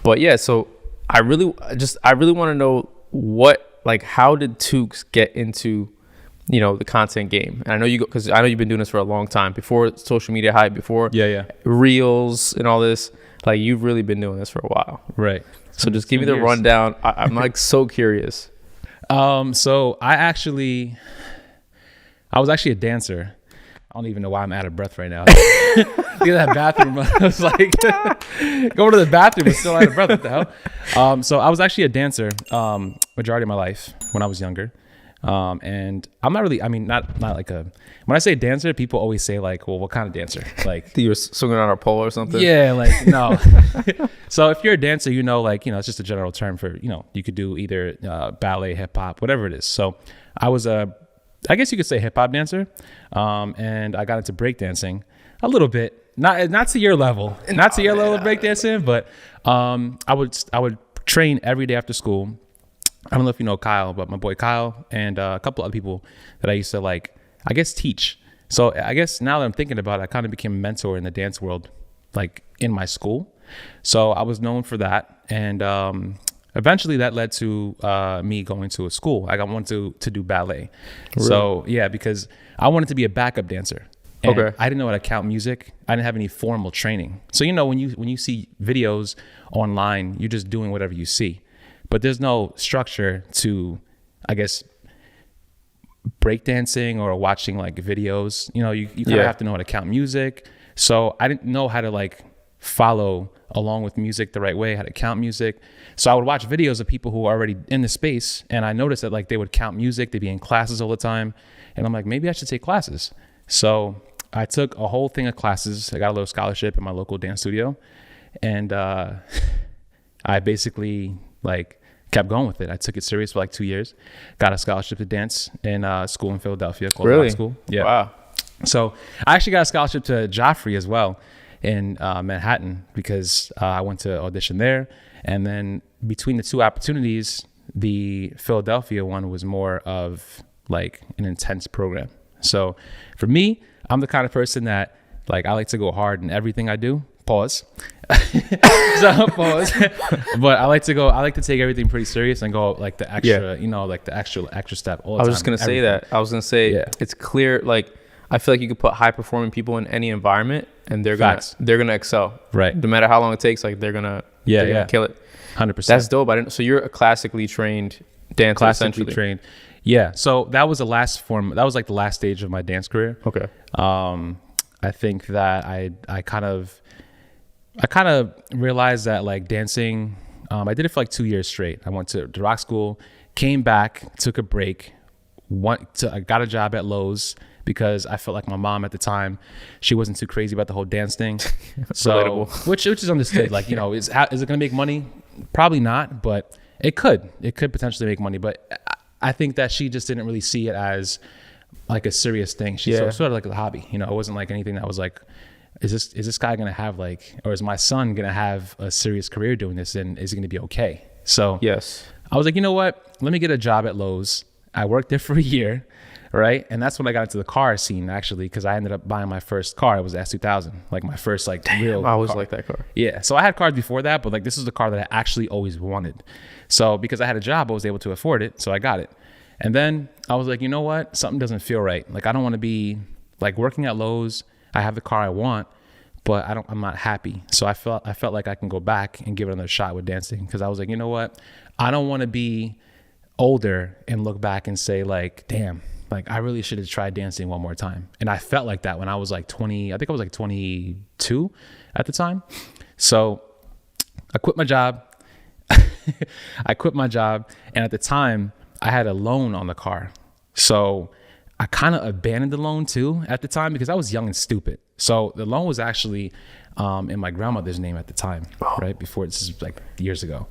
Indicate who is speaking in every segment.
Speaker 1: But yeah, so I really want to know how did Tukes get into, the content game? And I know because I know you've been doing this for a long time, before social media hype, before reels and all this. Like, you've really been doing this for a while.
Speaker 2: Right.
Speaker 1: So just give me the rundown. I'm like so curious.
Speaker 2: So I was actually a dancer. I don't even know why I'm out of breath right now. Look at that bathroom. I was like, going to the bathroom, but still out of breath. What the hell? So I was actually a dancer majority of my life when I was younger. And I'm not really, not like when I say dancer, people always say like, well, what kind of dancer? Like,
Speaker 1: you were swinging on a pole or something?
Speaker 2: Yeah, like, no. So if you're a dancer, it's just a general term for, you could do either ballet, hip hop, whatever it is. So I was I guess you could say hip hop dancer. And I got into breakdancing a little bit, not to your level of breakdancing, but I would train every day after school. I don't know if you know Kyle, but my boy Kyle and a couple other people that I used to teach. So I guess now that I'm thinking about it, I kind of became a mentor in the dance world, like in my school. So I was known for that. And eventually that led to me going to a school. I wanted to do ballet. Really? So yeah, because I wanted to be a backup dancer. And I didn't know how to count music. I didn't have any formal training. So, when you see videos online, you're just doing whatever you see. But there's no structure to, I guess, breakdancing or watching like videos. You kind of have to know how to count music. So I didn't know how to like follow along with music the right way, how to count music. So I would watch videos of people who are already in the space, and I noticed that like they would count music, they'd be in classes all the time. And I'm like, maybe I should take classes. So I took a whole thing of classes. I got a little scholarship in my local dance studio. And I basically like kept going with it. I took it serious for like 2 years. Got a scholarship to dance in a school in Philadelphia called Rock School. Yeah.
Speaker 1: Wow.
Speaker 2: So I actually got a scholarship to Joffrey as well in Manhattan because I went to audition there. And then between the two opportunities, the Philadelphia one was more of like an intense program. So for me, I'm the kind of person that like I like to go hard in everything I do. Pause. So pause. But I like to take everything pretty serious and go like the extra, like the extra step all the time.
Speaker 1: I was just gonna say that. I was gonna say it's clear. Like I feel like you could put high performing people in any environment and they're gonna excel. Right. No matter how long it takes, like they're gonna kill it.
Speaker 2: 100%.
Speaker 1: That's dope. So you're a classically trained dancer.
Speaker 2: Classically trained. Yeah. So that was the last form. That was like the last stage of my dance career.
Speaker 1: Okay.
Speaker 2: I think that I kind of realized that like dancing, I did it for like 2 years straight. I went to rock school, came back, took a break, I got a job at Lowe's because I felt like my mom at the time, she wasn't too crazy about the whole dance thing. So, which is understood. Like, is it going to make money? Probably not, but it could potentially make money. But I think that she just didn't really see it as like a serious thing. She sort of like a hobby, it wasn't like anything that was like, is this guy going to have or is my son going to have a serious career doing this, and is he going to be okay? So yes, I was like, you know what? Let me get a job at Lowe's. I worked there for a year, right? And that's when I got into the car scene, actually, because I ended up buying my first car. It was S2000, like my first real
Speaker 1: I always
Speaker 2: car.
Speaker 1: liked that car.
Speaker 2: Yeah, so I had cars before that, but like this is the car that I actually always wanted. So because I had a job, I was able to afford it, so I got it. And then I was like, you know what? Something doesn't feel right. Like I don't want to be like working at Lowe's. I have the car I want, but I'm not happy. So I felt like I can go back and give it another shot with dancing, because I was like, you know what? I don't want to be older and look back and say like, damn, like I really should have tried dancing one more time. And I felt like that when I was like 20, I think I was like 22 at the time. So I quit my job. And at the time I had a loan on the car. So I kind of abandoned the loan too at the time because I was young and stupid. So the loan was actually in my grandmother's name at the time, right? Before, this is like years ago.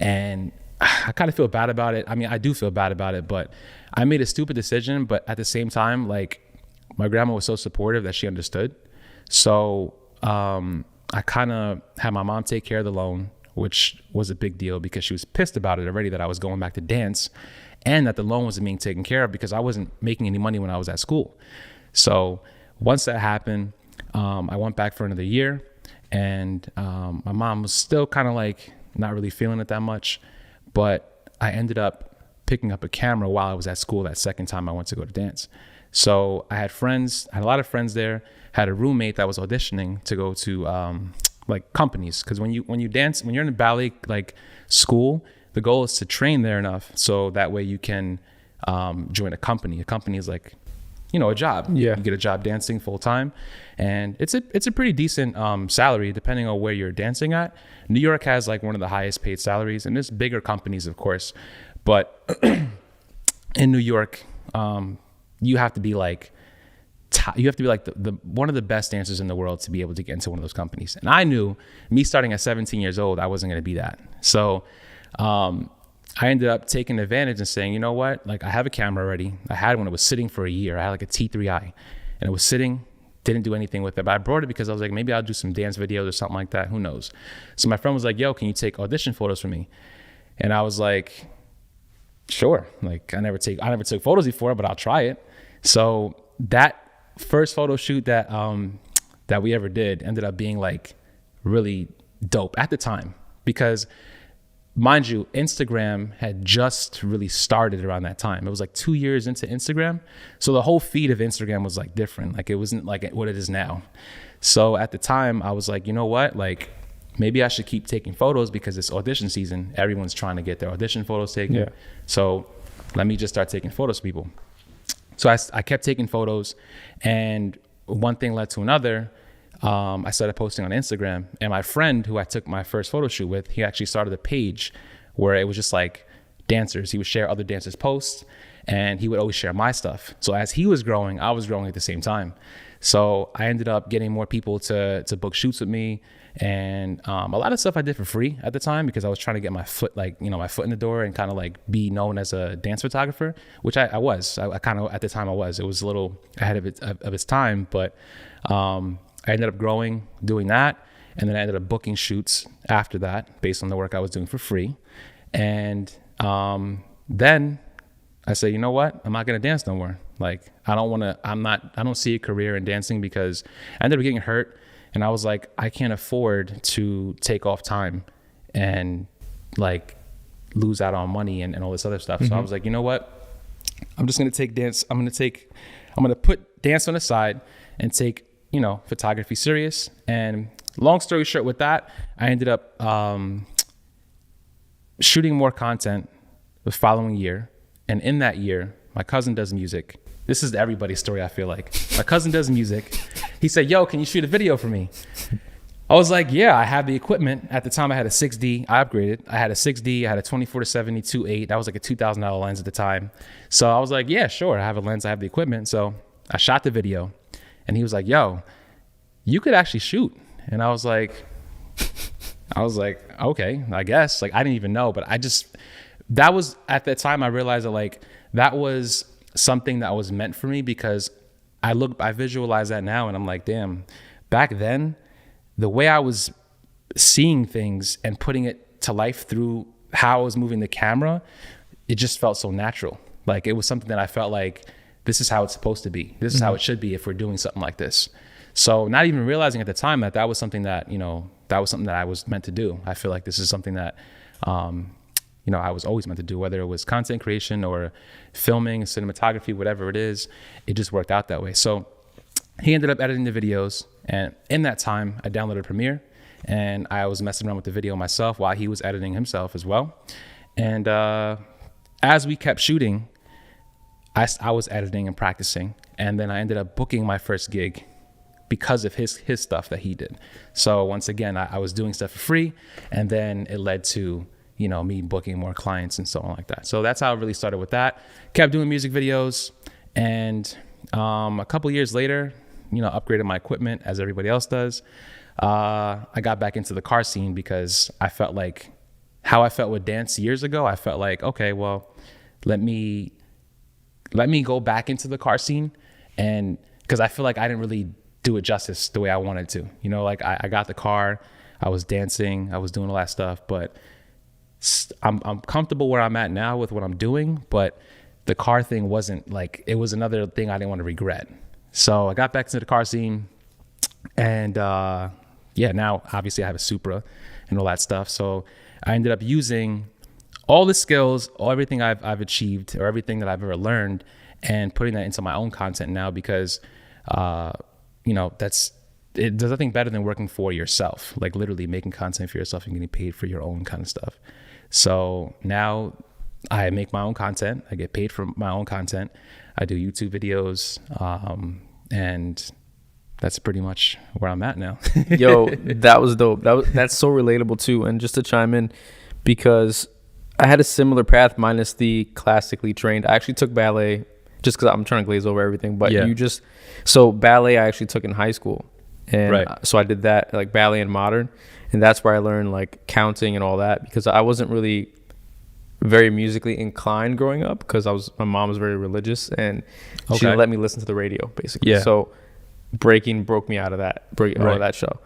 Speaker 2: And I kind of feel bad about it. I mean, I do feel bad about it, but I made a stupid decision. But at the same time, like my grandma was so supportive that she understood. So I kind of had my mom take care of the loan, which was a big deal because she was pissed about it already that I was going back to dance, and that the loan wasn't being taken care of because I wasn't making any money when I was at school. So once that happened, I went back for another year, and my mom was still kind of like not really feeling it that much. But I ended up picking up a camera while I was at school that second time I went to go to dance. So I had a lot of friends there, had a roommate that was auditioning to go to like companies. Because when you dance, when you're in a ballet like school, the goal is to train there enough so that way you can join a company. A company is like, you know, a job.
Speaker 1: Yeah.
Speaker 2: You get a job dancing full time, and it's a pretty decent salary depending on where you're dancing at. New York has like one of the highest paid salaries, and there's bigger companies, of course, but in New York, you have to be like the one of the best dancers in the world to be able to get into one of those companies. And I knew, me starting at 17 years old, I wasn't going to be that. So I ended up taking advantage and saying, you know what, like I have a camera already. I had one. It was sitting for a year. I had like a T3i, and it was sitting, didn't do anything with it. But I brought it because I was like, maybe I'll do some dance videos or something like that. Who knows? So my friend was like, yo, can you take audition photos for me? And I was like, sure. Like I never took photos before, but I'll try it. So that first photo shoot that we ever did ended up being like really dope at the time, because mind you, Instagram had just really started around that time. It was like 2 years into Instagram. So the whole feed of Instagram was like different. Like it wasn't like what it is now. So at the time I was like, you know what? Like maybe I should keep taking photos because it's audition season. Everyone's trying to get their audition photos taken. Yeah. So let me just start taking photos of people. So I kept taking photos, and one thing led to another. I started posting on Instagram, and my friend who I took my first photo shoot with, he actually started a page where it was just like dancers. He would share other dancers' posts, and he would always share my stuff. So as he was growing, I was growing at the same time. So I ended up getting more people to book shoots with me, and a lot of stuff I did for free at the time because I was trying to get my foot in the door and kind of like be known as a dance photographer, which I was. I kind of at the time I was. It was a little ahead of its time, but I ended up growing, doing that, and then I ended up booking shoots after that based on the work I was doing for free. And then I said, you know what? I'm not gonna dance no more. Like I don't see a career in dancing because I ended up getting hurt, and I was like, I can't afford to take off time and like lose out on money and all this other stuff. Mm-hmm. So I was like, you know what? I'm just gonna take dance. I'm gonna put dance on the side and take, you know, photography serious. And long story short with that, I ended up shooting more content the following year. And in that year, my cousin does music. This is everybody's story, I feel like. My cousin does music. He said, yo, can you shoot a video for me? I was like, yeah, I have the equipment. At the time I had a 6D, I upgraded. I had a 6D, I had a 24-70 2.8. That was like a $2,000 lens at the time. So I was like, yeah, sure, I have a lens, I have the equipment. So I shot the video. And he was like, yo, you could actually shoot. And I was like, okay, I guess. Like, I didn't even know, but that was, at that time, I realized that like, that was something that was meant for me, because I visualize that now and I'm like, damn, back then, the way I was seeing things and putting it to life through how I was moving the camera, it just felt so natural. Like, it was something that I felt like, this is how it's supposed to be. This is how it should be if we're doing something like this. So not even realizing at the time that was something that, you know, that was something that I was meant to do. I feel like this is something that, you know, I was always meant to do, whether it was content creation or filming, cinematography, whatever it is, it just worked out that way. So he ended up editing the videos. And in that time, I downloaded Premiere, and I was messing around with the video myself while he was editing himself as well. And as we kept shooting, I was editing and practicing, and then I ended up booking my first gig because of his stuff that he did. So once again, I was doing stuff for free, and then it led to, you know, me booking more clients and so on like that. So that's how it really started with that. Kept doing music videos, and a couple years later, you know, upgraded my equipment as everybody else does. I got back into the car scene because I felt like how I felt with dance years ago. I felt like, okay, well, let me go back into the car scene, and because I feel like I didn't really do it justice the way I wanted to. You know, like I got the car, I was dancing, I was doing all that stuff, but I'm comfortable where I'm at now with what I'm doing, but the car thing wasn't like, it was another thing I didn't want to regret. So I got back into the car scene, and yeah, now obviously I have a Supra and all that stuff. So I ended up using all the skills, everything I've achieved, or everything that I've ever learned, and putting that into my own content now, because there's nothing better than working for yourself, like literally making content for yourself and getting paid for your own kind of stuff. So now I make my own content. I get paid for my own content. I do YouTube videos, and that's pretty much where I'm at now.
Speaker 1: Yo, that was dope. That's so relatable too. And just to chime in, because I had a similar path minus the classically trained. I actually took ballet just because I'm trying to glaze over everything. But so ballet I actually took in high school. And so I did that, like ballet and modern. And that's where I learned like counting and all that, because I wasn't really very musically inclined growing up, because my mom was very religious, and she didn't let me listen to the radio basically. So breaking broke me out of that, out of that show.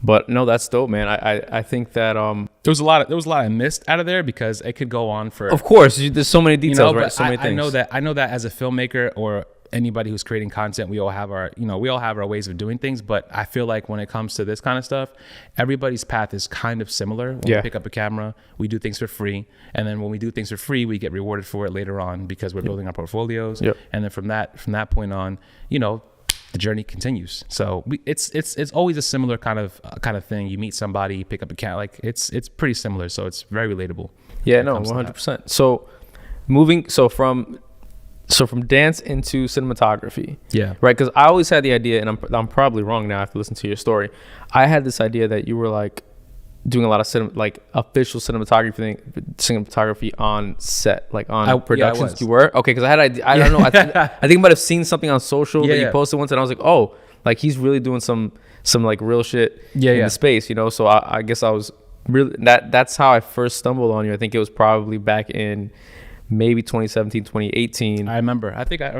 Speaker 1: But no, that's dope, man. I think that there was a lot I missed out of there, because it could go on for. Of course, there's so many details, right? So many things.
Speaker 2: I know that as a filmmaker or anybody who's creating content, we all have our ways of doing things. But I feel like when it comes to this kind of stuff, everybody's path is kind of similar. When we pick up a camera, we do things for free, and then when we do things for free, we get rewarded for it later on, because we're building our portfolios. And then from that point on, the journey continues. So it's always a similar kind of thing. You meet somebody, you pick up a cat, like it's pretty similar. So it's very relatable. Yeah, no,
Speaker 1: 100%. So from dance into cinematography. Yeah. Right. Because I always had the idea, and I'm probably wrong now after listening to your story. I had this idea that you were like doing a lot of official cinematography on set, like on productions. You were? Okay. Because I don't know. I think I might have seen something on social that you posted once, and I was like, oh, like he's really doing some like real shit in the space, So I guess I was really that's how I first stumbled on you. I think it was probably back in maybe 2017, 2018.
Speaker 2: I remember. I think I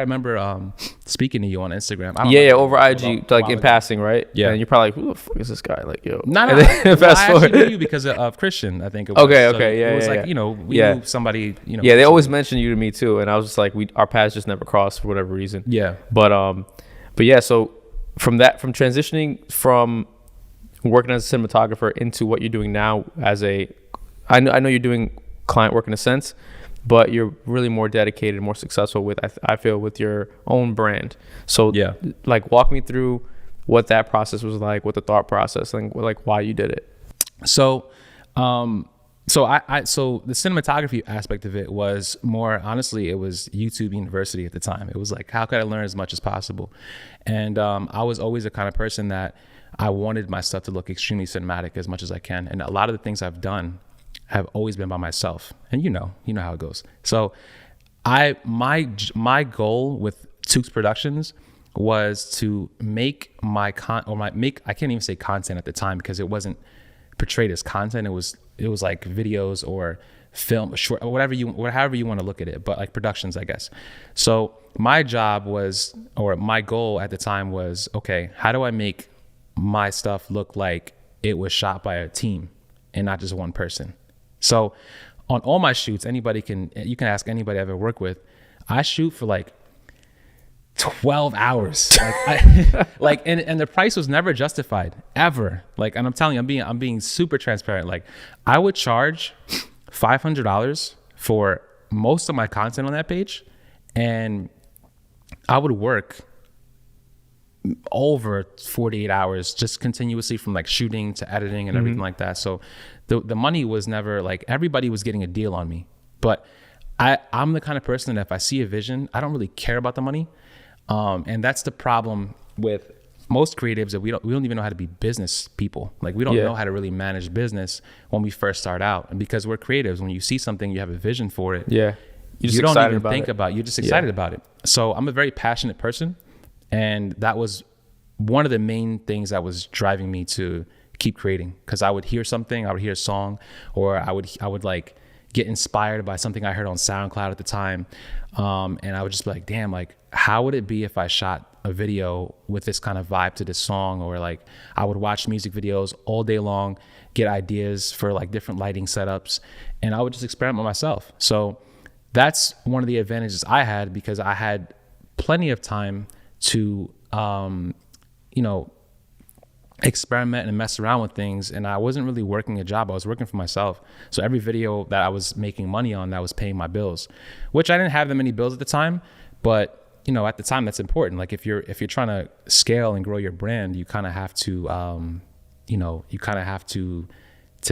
Speaker 2: remember speaking to you on Instagram.
Speaker 1: Over IG, like in passing, right? Yeah. And you're probably like, who the fuck is this guy? Like, yo.
Speaker 2: No. I actually knew you because of Christian, I think it was.
Speaker 1: Okay.
Speaker 2: So it was like, we knew somebody,
Speaker 1: Yeah, they always mention you to me too. And I was just like, our paths just never crossed for whatever reason. Yeah. But yeah, so from transitioning from working as a cinematographer into what you're doing now I know you're doing client work in a sense, but you're really more dedicated, more successful with, I feel, with your own brand. So like walk me through what that process was like, what the thought process, and like why you did it.
Speaker 2: So the cinematography aspect of it was more, honestly, it was YouTube University at the time. It was like, how could I learn as much as possible? And I was always the kind of person that I wanted my stuff to look extremely cinematic as much as I can. And a lot of the things I've done have always been by myself, and you know how it goes. So my goal with Tukes Productions was to make I can't even say content at the time, because it wasn't portrayed as content. It was like videos or film, short, however you want to look at it, but like productions, I guess. So my job was, or my goal at the time was, okay, how do I make my stuff look like it was shot by a team and not just one person? So on all my shoots, you can ask anybody I ever work with, I shoot for like 12 hours. And the price was never justified, ever. Like, and I'm telling you, I'm being super transparent. Like, I would charge $500 for most of my content on that page, and I would work over 48 hours just continuously, from like shooting to editing and everything like that. So the money was never like, everybody was getting a deal on me, but I'm the kind of person that if I see a vision, I don't really care about the money. And that's the problem with most creatives, that we don't even know how to be business people. Like, we don't know how to really manage business when we first start out. And because we're creatives, when you see something, you have a vision for it. Yeah. You don't even think about it. You're just excited about it. So I'm a very passionate person. And that was one of the main things that was driving me to keep creating. Because I would hear something, I would hear a song, or I would like get inspired by something I heard on SoundCloud at the time. And I would just be like, damn, like, how would it be if I shot a video with this kind of vibe to this song? Or like, I would watch music videos all day long, get ideas for like different lighting setups, and I would just experiment with myself. So that's one of the advantages I had, because I had plenty of time to, experiment and mess around with things, and I wasn't really working a job. I was working for myself. So every video that I was making money on, that was paying my bills, which I didn't have that many bills at the time, but you know, at the time that's important. Like if you're trying to scale and grow your brand, you kind of have to, you know, you kind of have to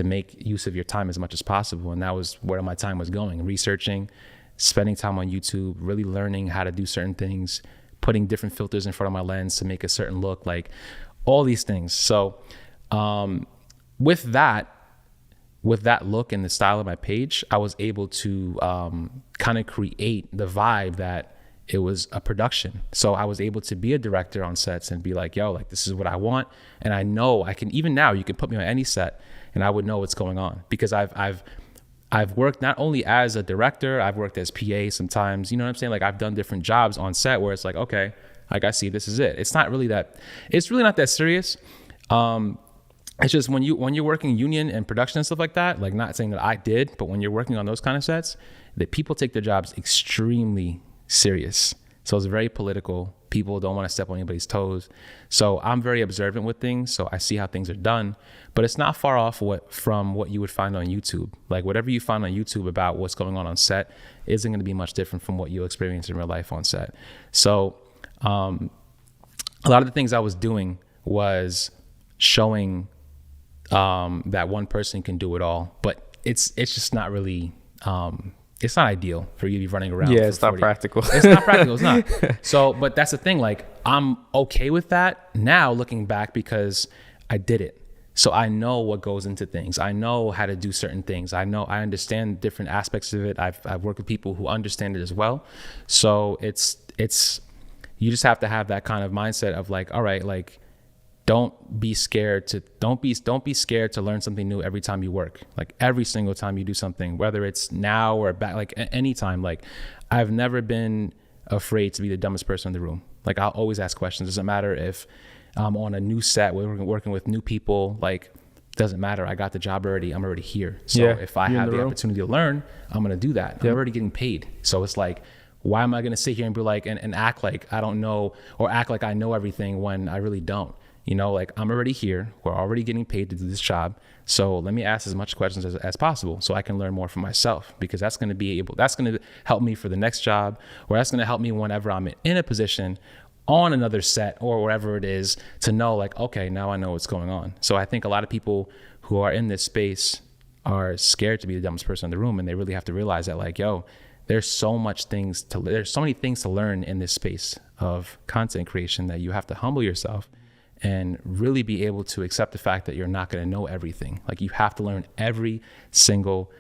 Speaker 2: make use of your time as much as possible. And that was where my time was going, researching, spending time on YouTube, really learning how to do certain things, putting different filters in front of my lens to make a certain look, like all these things. So with that look and the style of my page, I was able to kind of create the vibe that it was a production. So I was able to be a director on sets and be like, yo, like this is what I want. And I know I can, even now you can put me on any set and I would know what's going on, because I've worked not only as a director, I've worked as PA sometimes, you know what I'm saying? Like I've done different jobs on set where it's like, okay, like I see, this is it. It's really not that serious. It's just when you're working union and production and stuff like that, like not saying that I did, but when you're working on those kind of sets, that people take their jobs extremely serious. So it's very political. People don't want to step on anybody's toes. So I'm very observant with things. So I see how things are done, but it's not far off from what you would find on YouTube. Like whatever you find on YouTube about what's going on set isn't going to be much different from what you'll experience in real life on set. So a lot of the things I was doing was showing that one person can do it all, but it's just not really, it's not ideal for you to be running around.
Speaker 1: Yeah, it's not practical.
Speaker 2: It's not practical. It's not. So, but that's the thing. Like, I'm okay with that now looking back because I did it. So I know what goes into things. I know how to do certain things. I understand different aspects of it. I've worked with people who understand it as well. So it's you just have to have that kind of mindset of like, all right, like, don't be scared to learn something new every time you work. Like every single time you do something, whether it's now or back, like any time. Like I've never been afraid to be the dumbest person in the room. Like I'll always ask questions. Doesn't matter if I'm on a new set, we're working with new people, like doesn't matter. I got the job already. I'm already here. So if I have the opportunity to learn, I'm going to do that. I'm already getting paid. So it's like, why am I going to sit here and be like, and act like I don't know, or act like I know everything when I really don't? You know, like I'm already here. We're already getting paid to do this job. So let me ask as much questions as possible so I can learn more for myself, because that's going to help me for the next job, or that's going to help me whenever I'm in a position on another set or wherever it is to know like, okay, now I know what's going on. So I think a lot of people who are in this space are scared to be the dumbest person in the room. And they really have to realize that like, yo, there's so many things to learn in this space of content creation that you have to humble yourself and really be able to accept the fact that you're not going to know everything. Like you have to learn every single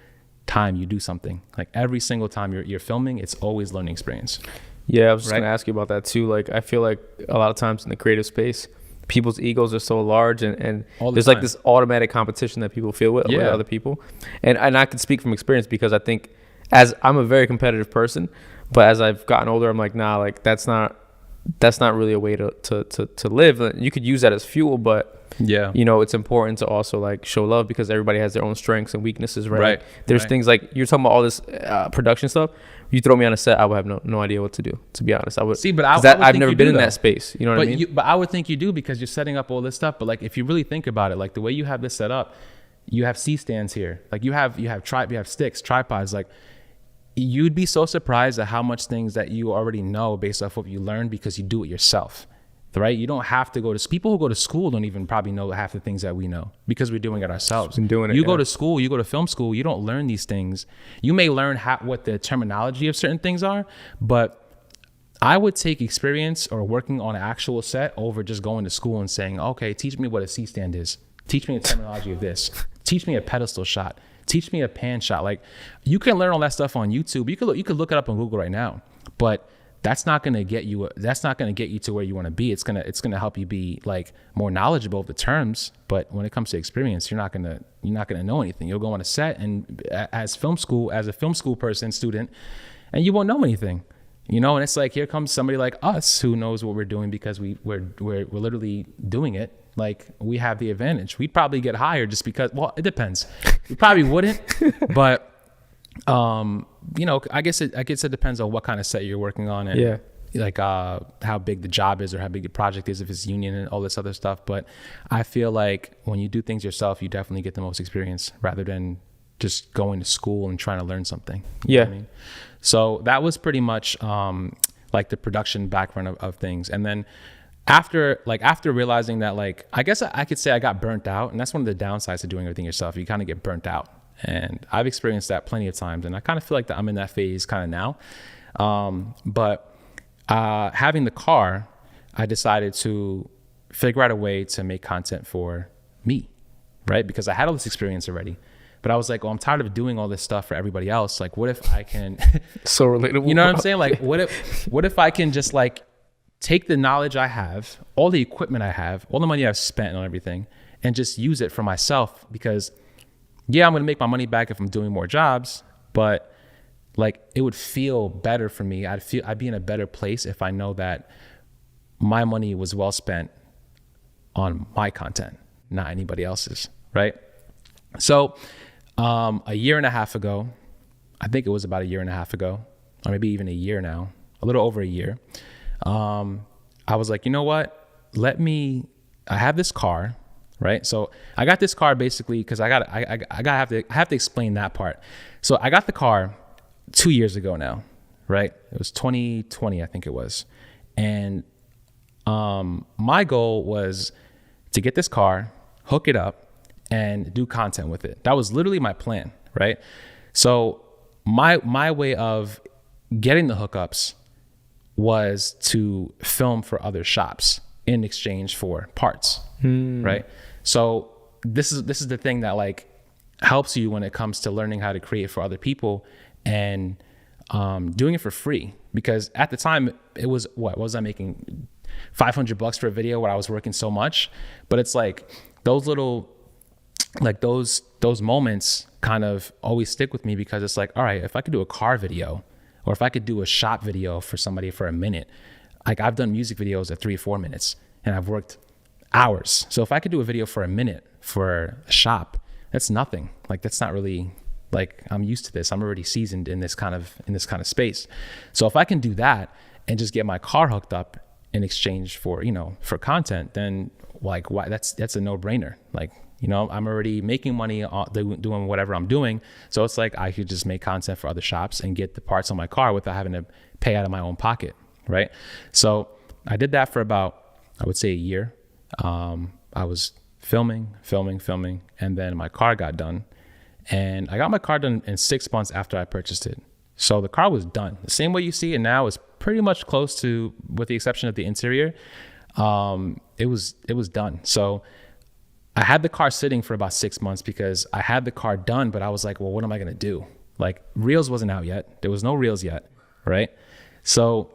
Speaker 2: time you do something. Like every single time you're filming, it's always learning experience.
Speaker 1: Yeah, I was just going to ask you about that too. Like I feel like a lot of times in the creative space, people's egos are so large and there's like this automatic competition that people feel with other people. And I can speak from experience because I think as I'm a very competitive person, but as I've gotten older, I'm like, nah, like that's not really a way to live. You could use that as fuel, but you know, it's important to also like show love because everybody has their own strengths and weaknesses, right? There's things like you're talking about all this production stuff. You throw me on a set, I would have no idea what to do, to be honest. I would see, but I've never been in that space. You know what I mean?
Speaker 2: But I would think you do because you're setting up all this stuff. But like, if you really think about it, like the way you have this set up, you have C-stands here. Like you have sticks, tripods, like, you'd be so surprised at how much things that you already know based off what you learned because you do it yourself, right? You don't have to people who go to school don't even probably know half the things that we know because we're doing it ourselves. You go to school, you go to film school, you don't learn these things. You may learn what the terminology of certain things are, but I would take experience or working on an actual set over just going to school and saying, okay, teach me what a C-stand is. Teach me the terminology of this. Teach me a pedestal shot. Teach me a pan shot. Like you can learn all that stuff on YouTube. You could look it up on Google right now, but that's not going to get you to where you want to be. It's going to help you be like more knowledgeable of the terms. But when it comes to experience, you're not going to know anything. You'll go on a set and as a film school student, and you won't know anything, you know? And it's like, here comes somebody like us who knows what we're doing because we're literally doing it. Like we have the advantage. We'd probably get hired just because, well, it depends. We probably wouldn't, but, you know, I guess it depends on what kind of set you're working on. And how big the job is or how big the project is, if it's union and all this other stuff. But I feel like when you do things yourself, you definitely get the most experience rather than just going to school and trying to learn something. You know what I mean? So that was pretty much like the production background of things. And then after realizing that, like, I guess I could say I got burnt out, and that's one of the downsides of doing everything yourself. You kind of get burnt out, and I've experienced that plenty of times, and I kind of feel like that I'm in that phase kind of now. But having the car, I decided to figure out a way to make content for me, right? Because I had all this experience already. But I was like, well, I'm tired of doing all this stuff for everybody else. Like, what if I can
Speaker 1: so relatable.
Speaker 2: You know what I'm saying? Like, what if I can just like take the knowledge I have, all the equipment I have, all the money I've spent on everything, and just use it for myself? Because yeah, I'm going to make my money back if I'm doing more jobs, but like, it would feel better for me. I'd be in a better place if I know that my money was well spent on my content, not anybody else's, right? So a year and a half ago, I think it was about a year and a half ago, or maybe even a year now, a little over a year, I was like, you know what? I have this car, right? So I got this car basically because I have to explain that part. So I got the car 2 years ago now, right? It was 2020, I think it was. And my goal was to get this car, hook it up, and do content with it. That was literally my plan, right? So my way of getting the hookups was to film for other shops in exchange for parts, right? So this is the thing that like helps you when it comes to learning how to create for other people and doing it for free. Because at the time it was, what was I making? $500 for a video where I was working so much. But it's like those little, like those moments kind of always stick with me, because it's like, all right, if I could do a car video, or if I could do a shop video for somebody for a minute, like I've done music videos at 3-4 minutes and I've worked hours. So if I could do a video for a minute for a shop, that's nothing. Like, that's not really, like, I'm used to this. I'm already seasoned in this kind of space. So if I can do that and just get my car hooked up in exchange for, for content, then like, why? That's a no-brainer. Like, I'm already making money doing whatever I'm doing. So it's like I could just make content for other shops and get the parts on my car without having to pay out of my own pocket, right? So I did that for about, I would say, a year. I was filming, and then my car got done. And I got my car done in 6 months after I purchased it. So the car was done. The same way you see it now is pretty much close to, with the exception of the interior. It was done. So I had the car sitting for about 6 months because I had the car done, but I was like, well, what am I going to do? Like, Reels wasn't out yet. There was no Reels yet, right? So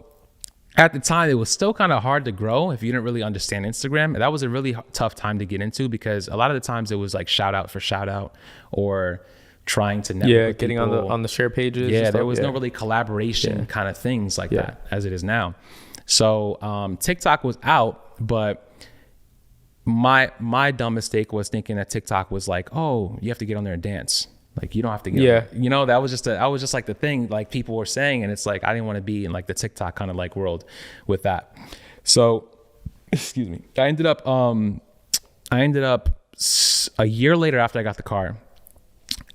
Speaker 2: at the time, it was still kind of hard to grow if you didn't really understand Instagram. And that was a really tough time to get into, because a lot of the times it was like shout out for shout out, or trying to network with
Speaker 1: getting
Speaker 2: people
Speaker 1: on the share pages.
Speaker 2: Yeah, there was no really collaboration kind of things like that as it is now. So TikTok was out, but my dumb mistake was thinking that TikTok was like, oh, you have to get on there and dance. Like, you don't have to get on. That was just like the thing like people were saying. And it's like, I didn't want to be in like the TikTok kind of like world with that. So, excuse me. I ended up a year later after I got the car,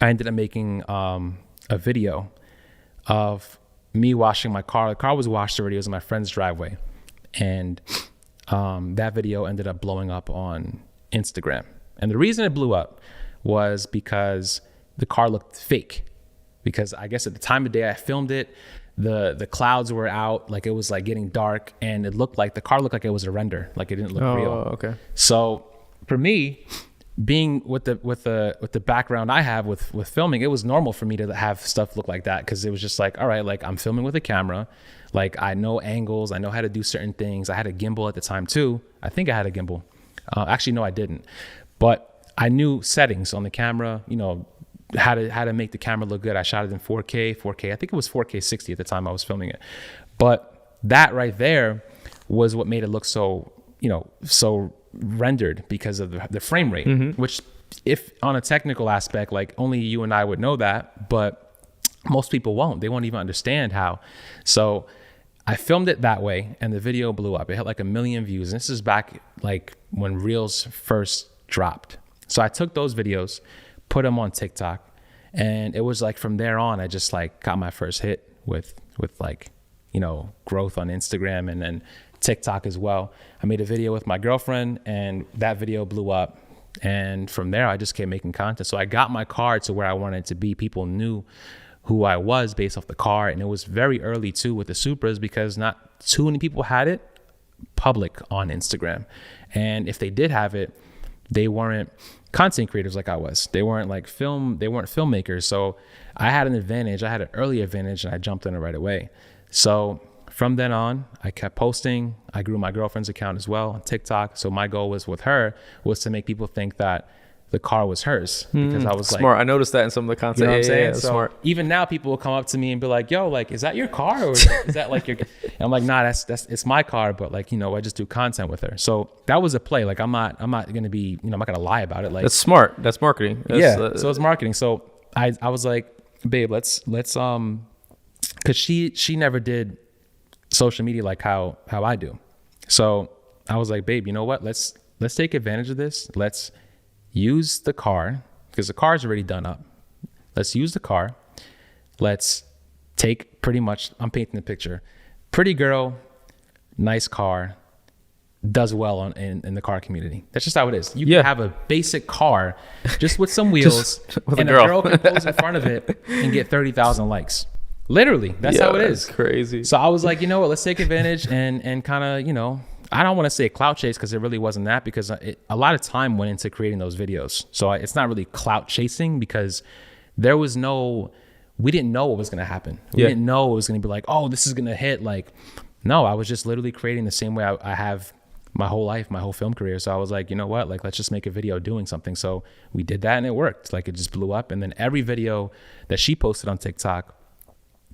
Speaker 2: I ended up making a video of me washing my car. The car was washed already. It was in my friend's driveway. And that video ended up blowing up on Instagram. And the reason it blew up was because the car looked fake. Because I guess at the time of day I filmed it, the clouds were out, like it was like getting dark, and the car looked like it was a render, like it didn't look real.
Speaker 1: Okay.
Speaker 2: So for me, being with the background I have with filming, it was normal for me to have stuff look like that, because it was just like, all right, like I'm filming with a camera, like I know angles, I know how to do certain things. I had a gimbal at the time too. I think I had a gimbal. Actually, no, I didn't. But I knew settings on the camera, how to make the camera look good. I shot it in 4K. I think it was 4K 60 at the time I was filming it. But that right there was what made it look so, so rendered, because of the frame rate, which, if on a technical aspect, like only you and I would know that, but most people won't. They won't even understand how. So I filmed it that way, and the video blew up. It had like 1 million views. And this is back like when Reels first dropped. So I took those videos, put them on TikTok, and it was like from there on, I just like got my first hit with like, you know, growth on Instagram and then TikTok as well. I made a video with my girlfriend, and that video blew up. And from there, I just kept making content. So I got my car to where I wanted it to be. People knew who I was based off the car. And it was very early too with the Supras, because not too many people had it public on Instagram. And if they did have it, they weren't content creators like I was. They weren't like they weren't filmmakers. So I had an advantage. I had an early advantage, and I jumped in it right away. So from then on, I kept posting. I grew my girlfriend's account as well on TikTok. So my goal was with her was to make people think that the car was hers, because I was
Speaker 1: smart.
Speaker 2: like,
Speaker 1: I noticed that in some of the content.
Speaker 2: you know what I'm saying?
Speaker 1: Yeah,
Speaker 2: So
Speaker 1: smart.
Speaker 2: even now people will come up to me and be like, yo, like, is that your car? Or is that like your, and I'm like, nah, it's my car. But like, you know, I just do content with her. So that was a play. Like, I'm not going to be, you know, I'm not going to lie about it. Like,
Speaker 1: That's smart. That's marketing.
Speaker 2: so it's marketing. So I was like, babe, let's cause she never did social media like how I do. So I was like, babe, you know what? Let's take advantage of this. Let's use the car, because the car is already done up. Let's use the car. Let's take pretty much, I'm painting the picture. Pretty girl, nice car, does well in the car community. That's just how it is. You can have a basic car just with some wheels,
Speaker 1: with
Speaker 2: and a girl can pose in front of it and get 30,000 likes. Literally, that's how it is.
Speaker 1: That's crazy.
Speaker 2: So I was like, you know what, let's take advantage and kind of, you know, I don't want to say clout chase, because it really wasn't that, because a lot of time went into creating those videos. So it's not really clout chasing, because we didn't know what was going to happen. We didn't know it was going to be like, oh, this is going to hit. Like, no, I was just literally creating the same way I have my whole life, my whole film career. So I was like, you know what, like, let's just make a video doing something. So we did that, and it worked. Like, it just blew up. And then every video that she posted on TikTok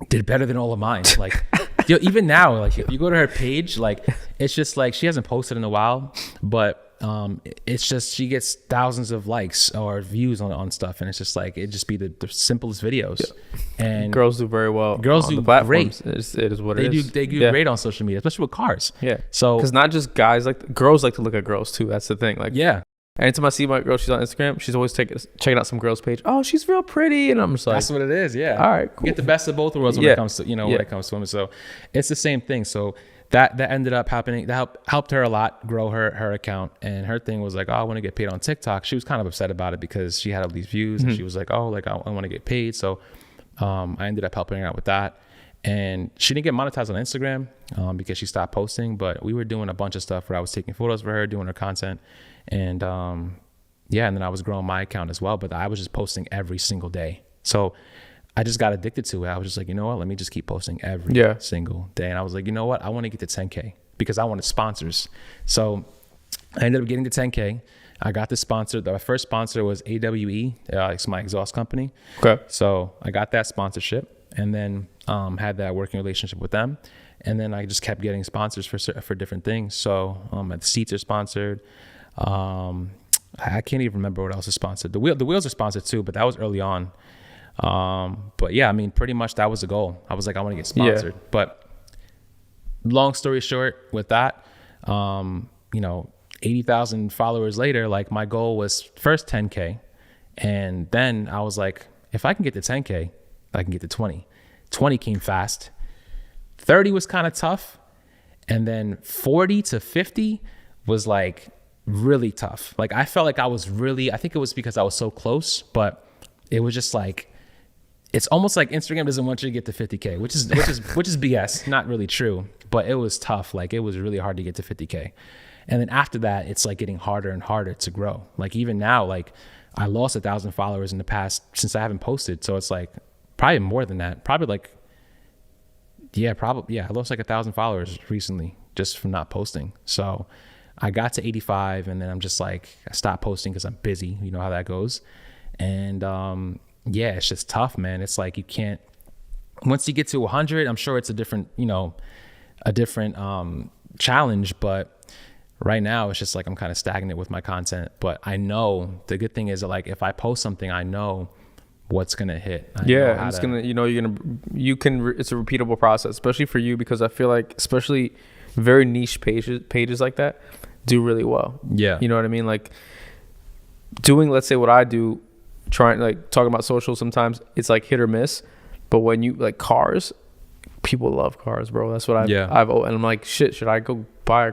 Speaker 2: did better than all of mine. Like, you know, even now, like, if you go to her page, like, it's just like, she hasn't posted in a while, but it's just, she gets thousands of likes or views on stuff, and it's just like, it just be the simplest videos. And
Speaker 1: girls do very well.
Speaker 2: Girls do great.
Speaker 1: It is what it is.
Speaker 2: They do great on social media, especially with cars.
Speaker 1: Yeah.
Speaker 2: So,
Speaker 1: because not just guys, like girls like to look at girls too. That's the thing. Like,
Speaker 2: yeah.
Speaker 1: anytime I see my girl, she's on Instagram, she's always checking out some girl's page. Oh, she's real pretty. And I'm just like,
Speaker 2: that's what it is. Yeah.
Speaker 1: All right, cool.
Speaker 2: You get the best of both worlds when it comes to, you know, when it comes to women. So it's the same thing. So that ended up happening. That helped her a lot grow her account. And her thing was like, oh, I want to get paid on TikTok. She was kind of upset about it, because she had all these views, and she was like, oh, like, I want to get paid. So I ended up helping her out with that. And she didn't get monetized on Instagram because she stopped posting. But we were doing a bunch of stuff where I was taking photos for her, doing her content. And and then I was growing my account as well, but I was just posting every single day. So I just got addicted to it. I was just like, you know what, let me just keep posting every single day. And I was like, you know what, I want to get to 10K, because I wanted sponsors. So I ended up getting to 10K. I got the sponsor. My first sponsor was AWE. It's my exhaust company.
Speaker 1: Okay.
Speaker 2: So I got that sponsorship, and then had that working relationship with them. And then I just kept getting sponsors for different things. So the seats are sponsored. I can't even remember what else is sponsored. The wheels are sponsored too, but that was early on. But yeah, I mean, pretty much that was the goal. I was like, I want to get sponsored. But long story short, with that, you know, 80,000 followers later, like, my goal was first 10K. And then I was like, if I can get to 10K, I can get to 20. 20 came fast. 30 was kind of tough. And then 40 to 50 was like really tough. Like, I felt like I think it was because I was so close, but it was just like, it's almost like Instagram doesn't want you to get to 50K, which is BS, not really true, but it was tough. Like, it was really hard to get to 50K. And then after that, it's like getting harder and harder to grow. Like, even now, like, I lost 1,000 followers in the past since I haven't posted. So it's like probably more than that. I lost like 1,000 followers recently just from not posting. So I got to 85, and then I'm just like, I stopped posting because I'm busy. You know how that goes. And it's just tough, man. It's like, you can't, once you get to 100, I'm sure it's a different challenge, but right now it's just like, I'm kind of stagnant with my content. But I know the good thing is that, like, if I post something, I know what's gonna hit.
Speaker 1: Yeah, it's gonna, it's a repeatable process, especially for you, because I feel like especially very niche pages like that do really well.
Speaker 2: Yeah,
Speaker 1: you know what I mean? Like doing, let's say what I do, trying like talking about social, sometimes it's like hit or miss. But when you like cars, people love cars, bro. That's what and I'm like, shit, should I go buy a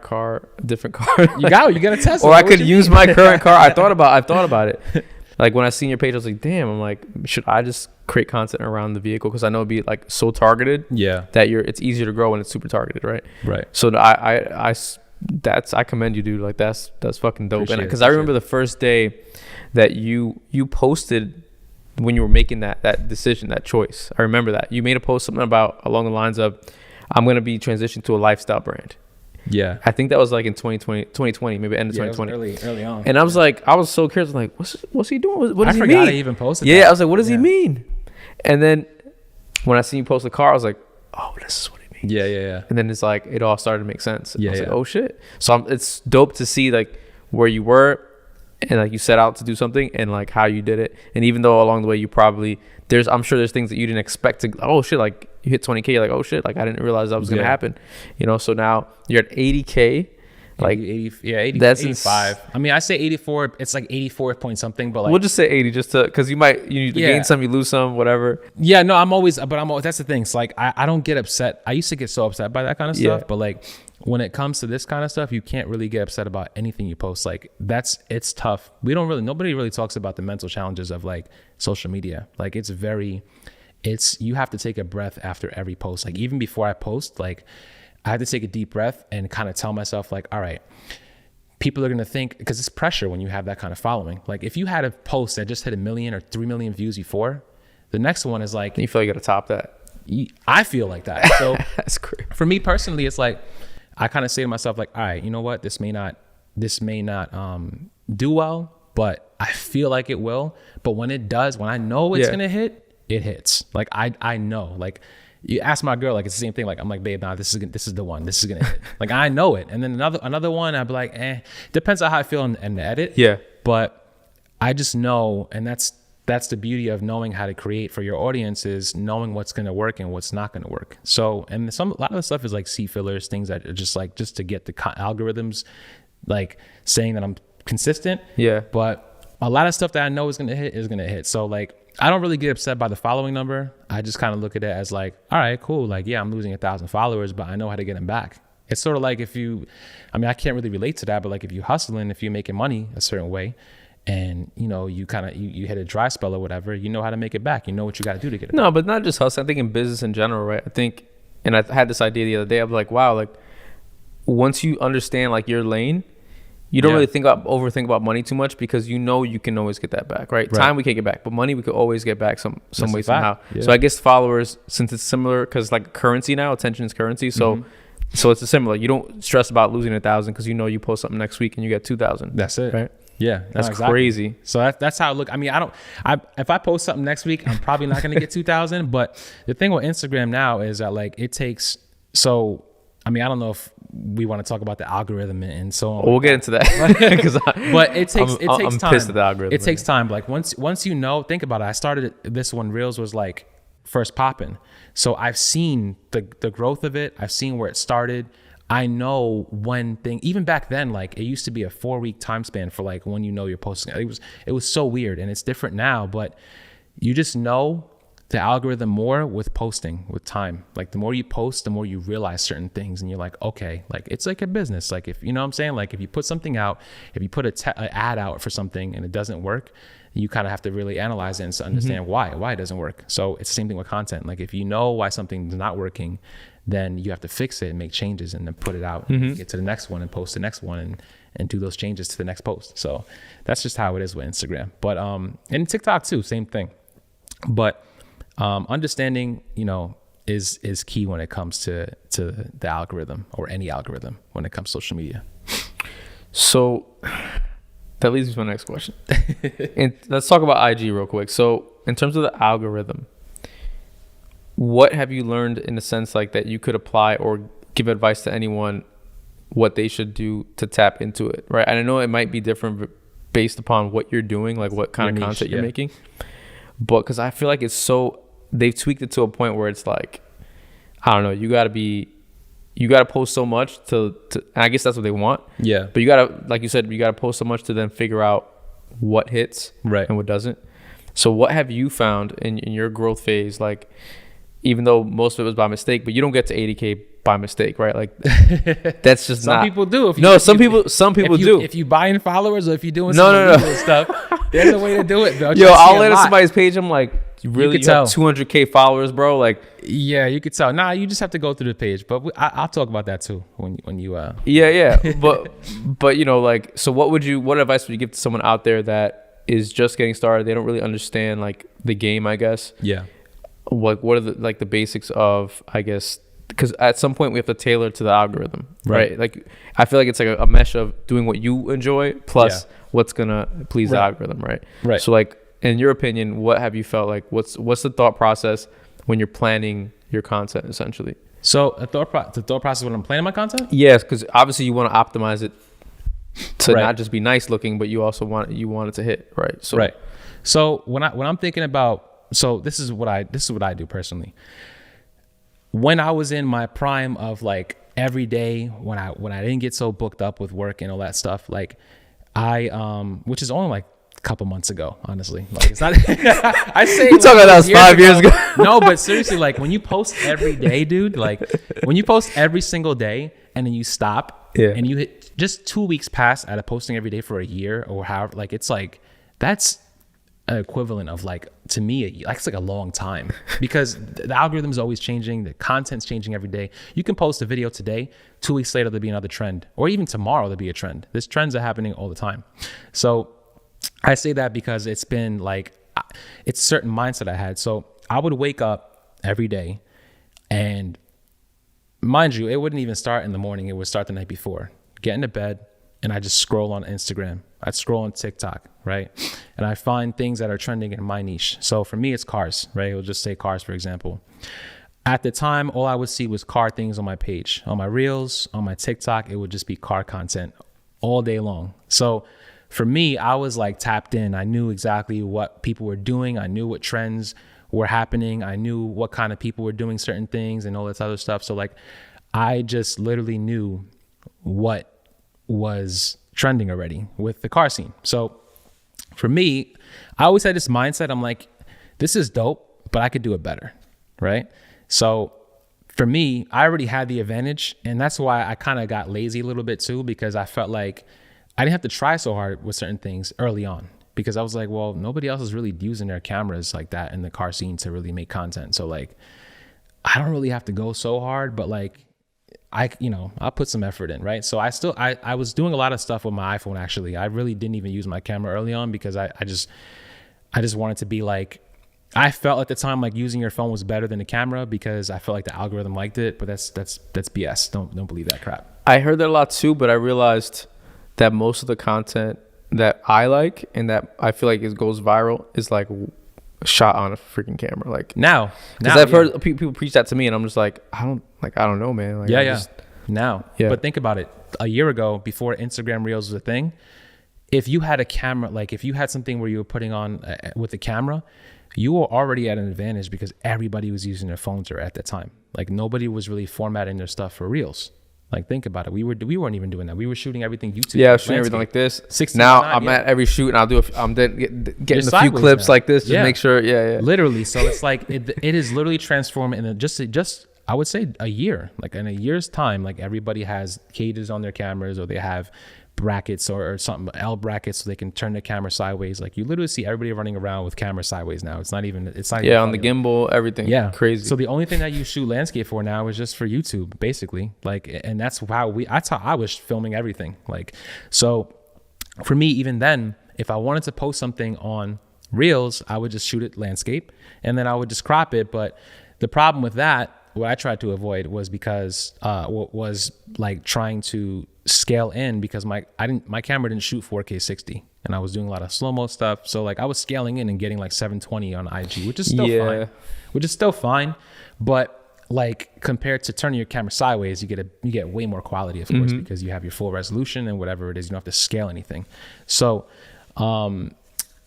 Speaker 1: different car?
Speaker 2: you got a Tesla.
Speaker 1: Or I could use my current car. I've thought about it. Like when I seen your page, I was like, damn, I'm like, should I just create content around the vehicle? Because I know it'd be like so targeted. Yeah. That it's easier to grow when it's super targeted, right? Right. So I commend you, dude. Like that's fucking dope. Because I remember the first day that you posted when you were making that decision, that choice. I remember that you made a post something about along the lines of, I'm gonna be transitioning to a lifestyle brand. Yeah, I think that was like in 2020, maybe end of 2020. Early on. And I was like, I was so curious. I'm like, what's he doing? What does he mean? I forgot I even posted. Yeah, that. I was like, what does he mean? And then when I seen you post the car, I was like, oh, this is what he means. Yeah. And then it's like it all started to make sense. I was like, oh shit. So it's dope to see like where you were and like you set out to do something and like how you did it. And even though along the way you probably I'm sure there's things that you didn't expect to, oh shit, like you hit 20K, you're like, oh shit, like I didn't realize that was gonna happen. So now you're at 80K. Like 80, that's 85. I mean, I say 84. It's like 84 point something, but like, we'll just say 80, just to, because you gain some, you lose some, whatever. Yeah, no, I'm always. That's the thing. It's like I don't get upset. I used to get so upset by that kind of stuff, but like when it comes to this kind of stuff, you can't really get upset about anything you post. Like it's tough. Nobody really talks about the mental challenges of like social media. Like you have to take a breath after every post. Like even before I post, like I had to take a deep breath and kind of tell myself like, all right, people are going to think, because it's pressure when you have that kind of following. Like if you had a post that just hit 1 million or 3 million views before, the next one is like, you feel like you got to top that. I feel like that. So that's great. For me personally, it's like, I kind of say to myself like, all right, you know what? This may not do well, but I feel like it will. But when it does, when I know it's going to hit, it hits. Like I know, like, you ask my girl, like it's the same thing. Like I'm like, babe, nah, this is the one. This is gonna hit. Like I know it. And then another one, I'd be like, depends on how I feel in the edit. Yeah. But I just know, and that's the beauty of knowing how to create for your audience, is knowing what's gonna work and what's not gonna work. So, and a lot of the stuff is like seed fillers, things that are just to get the algorithms, like saying that I'm consistent. Yeah. But a lot of stuff that I know is gonna hit. So like, I don't really get upset by the following number. I just kind of look at it as like, all right, cool. Like, yeah, I'm losing 1,000 followers, but I know how to get them back. It's sort of like I can't really relate to that, but like if you hustling, if you're making money a certain way and, you kind of, you hit a dry spell or whatever, you know how to make it back. You know what you got to do to get it back. No, but not just hustling. I think in business in general, right? I think, and I had this idea the other day. I'm like, wow, like once you understand like your lane, you don't really overthink about money too much, because you can always get that back, right? Time we can't get back, but money we could always get back some way somehow. Yeah. So I guess followers, since it's similar, because like currency now, attention is currency. So so it's similar. You don't stress about losing 1,000 because you post something next week and you get 2,000. That's it, right? Yeah, that's crazy. So that's how I look. I mean, if I post something next week, I'm probably not going to get 2,000. But the thing with Instagram now is that like it takes so. I mean, I don't know if we want to talk about the algorithm and so on. We'll get into that. But it takes time. I'm pissed at the algorithm. It takes time. Like once think about it. I started this when Reels was like first popping. So I've seen the growth of it. I've seen where it started. I know even back then, like it used to be a 4-week time span for like when you're posting. It was so weird, and it's different now, but you just know the algorithm more with posting, with time. Like the more you post, the more you realize certain things, and you're like, okay, like it's like a business. Like if you know what I'm saying, like if you put something out, if you put an ad out for something and it doesn't work, you kind of have to really analyze it and understand why it doesn't work. So it's the same thing with content. Like if you know why something's not working, then you have to fix it and make changes and then put it out, and get to the next one and post the next one and do those changes to the next post. So that's just how it is with Instagram. But and TikTok too, same thing. But understanding, is key when it comes to the algorithm, or any algorithm when it comes to social media. So that leads me to my next question. And let's talk about IG real quick. So in terms of the algorithm, what have you learned in the sense like that you could apply or give advice to anyone what they should do to tap into it, right? And I know it might be different based upon what you're doing, like what kind of content you're making. but because I feel like they've tweaked it to a point where it's like, I don't know, you gotta post so much to and I guess that's what they want.
Speaker 2: Yeah.
Speaker 1: But you gotta, like you said, you gotta post so much to then figure out what hits and what doesn't. So what have you found in your growth phase? Like, even though most of it was by mistake, but you don't get to 80K by mistake, right? Like, that's just
Speaker 2: some
Speaker 1: not.
Speaker 2: people do.
Speaker 1: Some people do.
Speaker 2: If you buying followers or if you're doing
Speaker 1: no.
Speaker 2: stuff, there's a way to do it, bro.
Speaker 1: Yo, I'll land on somebody's page. I'm like, you have 200K followers, bro? Like,
Speaker 2: yeah, you could tell. Nah, you just have to go through the page. But I'll talk about that too when you.
Speaker 1: Yeah. but you know, like, so what advice would you give to someone out there that is just getting started? They don't really understand like the game, I guess.
Speaker 2: Yeah.
Speaker 1: What are the basics of, I guess, because at some point we have to tailor to the algorithm, right? Like, I feel like it's like a mesh of doing what you enjoy plus what's gonna please the algorithm, right?
Speaker 2: Right.
Speaker 1: So, like, in your opinion, what have you felt like? What's the thought process when you're planning your content, essentially?
Speaker 2: So the thought process when I'm planning my content?
Speaker 1: Yes, because obviously you want to optimize it to not just be nice looking, but you also want it to hit, right? So
Speaker 2: So when I'm thinking about, so this is what I do personally. When I was in my prime of like every day, when I didn't get so booked up with work and all that stuff, like which is only like a couple months ago, honestly. Like, it's not. I say
Speaker 1: you talking about that was 5 years ago.
Speaker 2: No, but seriously, like when you post every day, dude, like when you post every single day and then you stop and you hit just 2 weeks pass out of posting every day for a year or however, like it's like that's equivalent of like, to me, it's like a long time because the algorithm is always changing, the content's changing every day. You can post a video today, 2 weeks later there'll be another trend, or even tomorrow there'll be a trend. There's trends are happening all the time. So I say that because it's been like, it's a certain mindset I had. So I would wake up every day, and mind you, it wouldn't even start in the morning, it would start the night before. Get into bed and I just scroll on Instagram. I'd scroll on TikTok, right? And I find things that are trending in my niche. So for me, it's cars, right? It'll just say cars, for example. At the time, all I would see was car things on my page. On my Reels, on my TikTok, it would just be car content all day long. So for me, I was like tapped in. I knew exactly what people were doing. I knew what trends were happening. I knew what kind of people were doing certain things and all this other stuff. So like, I just literally knew what was trending already with the car scene. So for me, I always had this mindset. I'm like, this is dope, but I could do it better, right? So for me, I already had the advantage, and that's why I kind of got lazy a little bit too, because I felt like I didn't have to try so hard with certain things early on, because I was like, well, nobody else is really using their cameras like that in the car scene to really make content. So like, I don't really have to go so hard, but like, I'll put some effort in, right? So I was doing a lot of stuff with my iPhone, actually. I really didn't even use my camera early on because I just wanted to be like, I felt at the time like using your phone was better than the camera because I felt like the algorithm liked it, but that's BS. Don't believe that crap.
Speaker 1: I heard that a lot too, but I realized that most of the content that I like and that I feel like it goes viral is like shot on a freaking camera. Like
Speaker 2: now
Speaker 1: I've heard people preach that to me, and I'm just like, I don't know, man. Like,
Speaker 2: But think about it. A year ago, before Instagram Reels was a thing, if you had a camera, like if you had something where you were putting on with a camera, you were already at an advantage because everybody was using their phones at that time. Like nobody was really formatting their stuff for Reels. Like think about it. We weren't even doing that. We were shooting everything YouTube.
Speaker 1: Yeah, I was shooting everything like this. Now I'm at every shoot, and I'll do. I'm then getting a few clips like this to make sure. Yeah.
Speaker 2: Literally. So it's like it is literally transformed in just I would say a year. Like in a year's time, like everybody has cages on their cameras, or they have brackets or something, L brackets, so they can turn the camera sideways. Like you literally see everybody running around with camera sideways now. It's not even on the gimbal, everything. Yeah, crazy. So the only thing that you shoot landscape for now is just for YouTube, basically. Like, and that's how I was filming everything. Like, so for me, even then, if I wanted to post something on Reels, I would just shoot it landscape, and then I would just crop it. But the problem with that, what I tried to avoid was because was like trying to scale in, because my camera didn't shoot 4K 60, and I was doing a lot of slow-mo stuff. So like I was scaling in and getting like 720 on IG, which is still fine. But like compared to turning your camera sideways, you get way more quality, of course, because you have your full resolution and whatever it is, you don't have to scale anything. So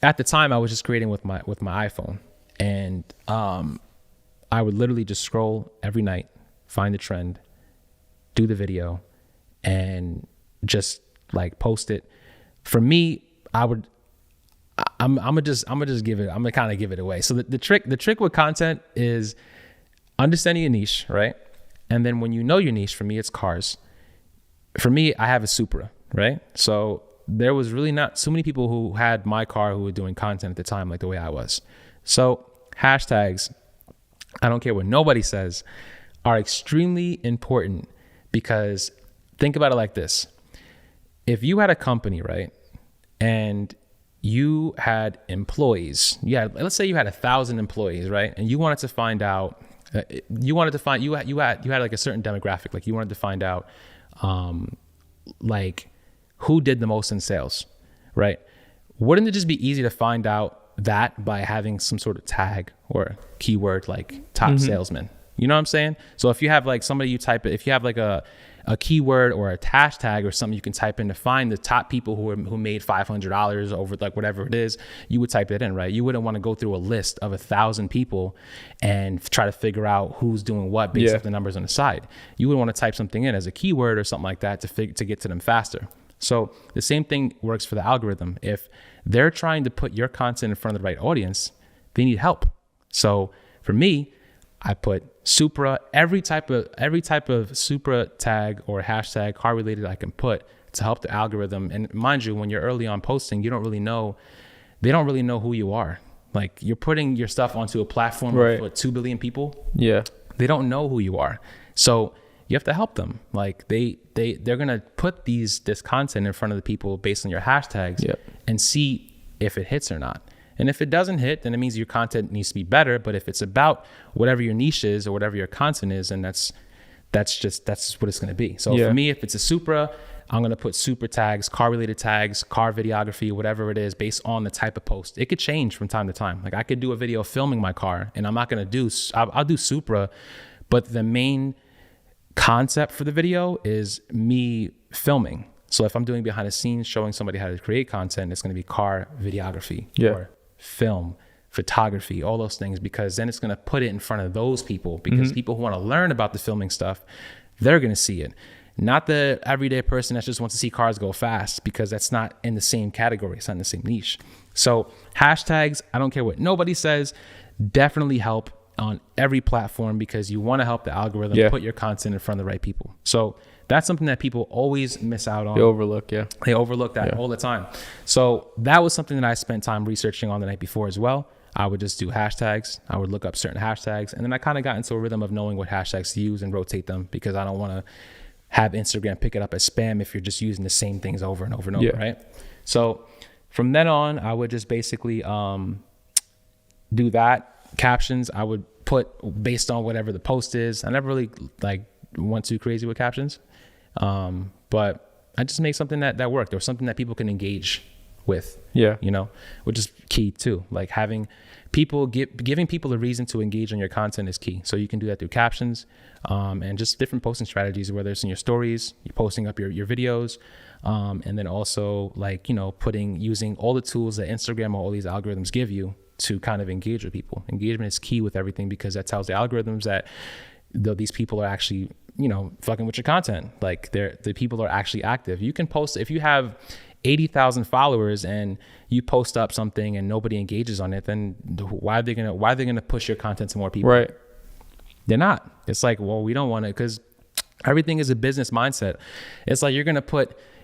Speaker 2: at the time I was just creating with my iPhone, and I would literally just scroll every night, find the trend, do the video, and just like post it. For me, I'm gonna kind of give it away. So the trick with content is understanding your niche, right? And then when you know your niche, for me, it's cars. For me, I have a Supra, right? So there was really not so many people who had my car who were doing content at the time like the way I was. So hashtags, I don't care what nobody says, are extremely important, because think about it like this. If you had a company, right, and you had employees, let's say you had 1,000 employees, right, and you wanted to find out, you had like a certain demographic, like you wanted to find out, like who did the most in sales, right? Wouldn't it just be easy to find out that by having some sort of tag or keyword like top salesman? You know what I'm saying? So if you have like somebody, you type it, if you have like a keyword or a hashtag or something you can type in to find the top people who made $500 over like whatever it is, you would type it in, right? You wouldn't want to go through a list of 1,000 people and try to figure out who's doing what based off the numbers on the side. You would want to type something in as a keyword or something like that to get to them faster. So the same thing works for the algorithm. If they're trying to put your content in front of the right audience, they need help. So for me, I put Supra, every type of Supra tag or hashtag car related I can put to help the algorithm. And mind you, when you're early on posting, they don't really know who you are. Like you're putting your stuff onto a platform of 2 billion people. Yeah. They don't know who you are. So you have to help them. Like they're going to put this content in front of the people based on your hashtags and see if it hits or not. And if it doesn't hit, then it means your content needs to be better. But if it's about whatever your niche is or whatever your content is, then that's just what it's going to be. So for me, if it's a Supra, I'm going to put Supra tags, car related tags, car videography, whatever it is, based on the type of post. It could change from time to time. Like I could do a video filming my car, and I'm not going to I'll do Supra, but the main concept for the video is me filming. So if I'm doing behind the scenes, showing somebody how to create content, it's going to be car videography or film, photography, all those things, because then it's going to put it in front of those people, because people who want to learn about the filming stuff, they're going to see it. Not the everyday person that just wants to see cars go fast, because that's not in the same category. It's not in the same niche. So hashtags, I don't care what nobody says, definitely help on every platform, because you want to help the algorithm put your content in front of the right people. So that's something that people always miss out on.
Speaker 1: They overlook,
Speaker 2: They overlook that all the time. So that was something that I spent time researching on the night before as well. I would just do hashtags. I would look up certain hashtags. And then I kind of got into a rhythm of knowing what hashtags to use and rotate them, because I don't want to have Instagram pick it up as spam if you're just using the same things over and over and over, right? So from then on, I would just basically do that. Captions, I would put based on whatever the post is. I never really went too crazy with captions. But I just make something that worked, or something that people can engage with, which is key too. Like having people giving people a reason to engage on your content is key. So you can do that through captions, and just different posting strategies, whether it's in your stories, you're posting up your videos, and then also using all the tools that Instagram or all these algorithms give you to kind of engage with people. Engagement is key with everything, because that tells the algorithms that these people are actually fucking with your content. Like the people are actually active. You can post, if you have 80,000 followers and you post up something and nobody engages on it, then why are they gonna push your content to more people? Right. They're not. It's like, well, we don't want it, because everything is a business mindset. It's like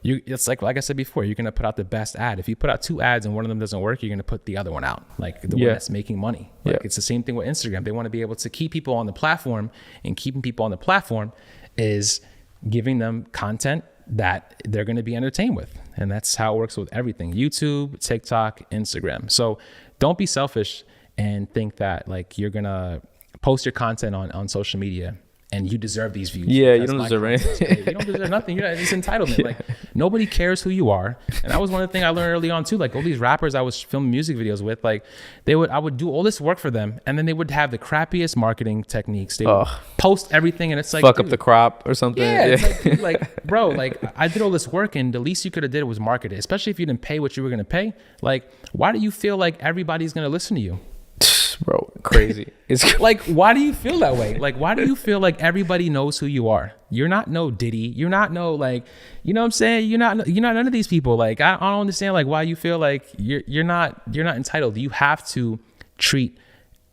Speaker 2: it's like I said before, you're gonna put out the best ad. If you put out 2 ads and one of them doesn't work, you're gonna put the other one out, like the one that's making money. Like it's the same thing with Instagram. They want to be able to keep people on the platform, and keeping people on the platform is giving them content that they're going to be entertained with. And that's how it works with everything: YouTube, TikTok, Instagram. So don't be selfish and think that like you're going to post your content on social media and you deserve these views.
Speaker 1: Yeah, you
Speaker 2: because
Speaker 1: don't
Speaker 2: my
Speaker 1: deserve
Speaker 2: content is
Speaker 1: anything.
Speaker 2: great. You don't deserve nothing. It's entitlement.
Speaker 1: Yeah.
Speaker 2: Like nobody cares who you are. And that was one of the things I learned early on too. Like all these rappers I was filming music videos with, like I would do all this work for them, and then they would have the crappiest marketing techniques. They would post everything, and it's like
Speaker 1: Fuck up the crop or something.
Speaker 2: yeah, it's like, dude, like, bro, like I did all this work, and the least you could have did was market it, especially if you didn't pay what you were gonna pay. Like, why do you feel like everybody's gonna listen to you?
Speaker 1: Bro, crazy. It's
Speaker 2: Like, why do you feel that way? Like, why do you feel like everybody knows who you are? You're not no Diddy. You're not no, like, you know what I'm saying? You're not none of these people. Like, I don't understand like why you feel like you're not entitled. You have to treat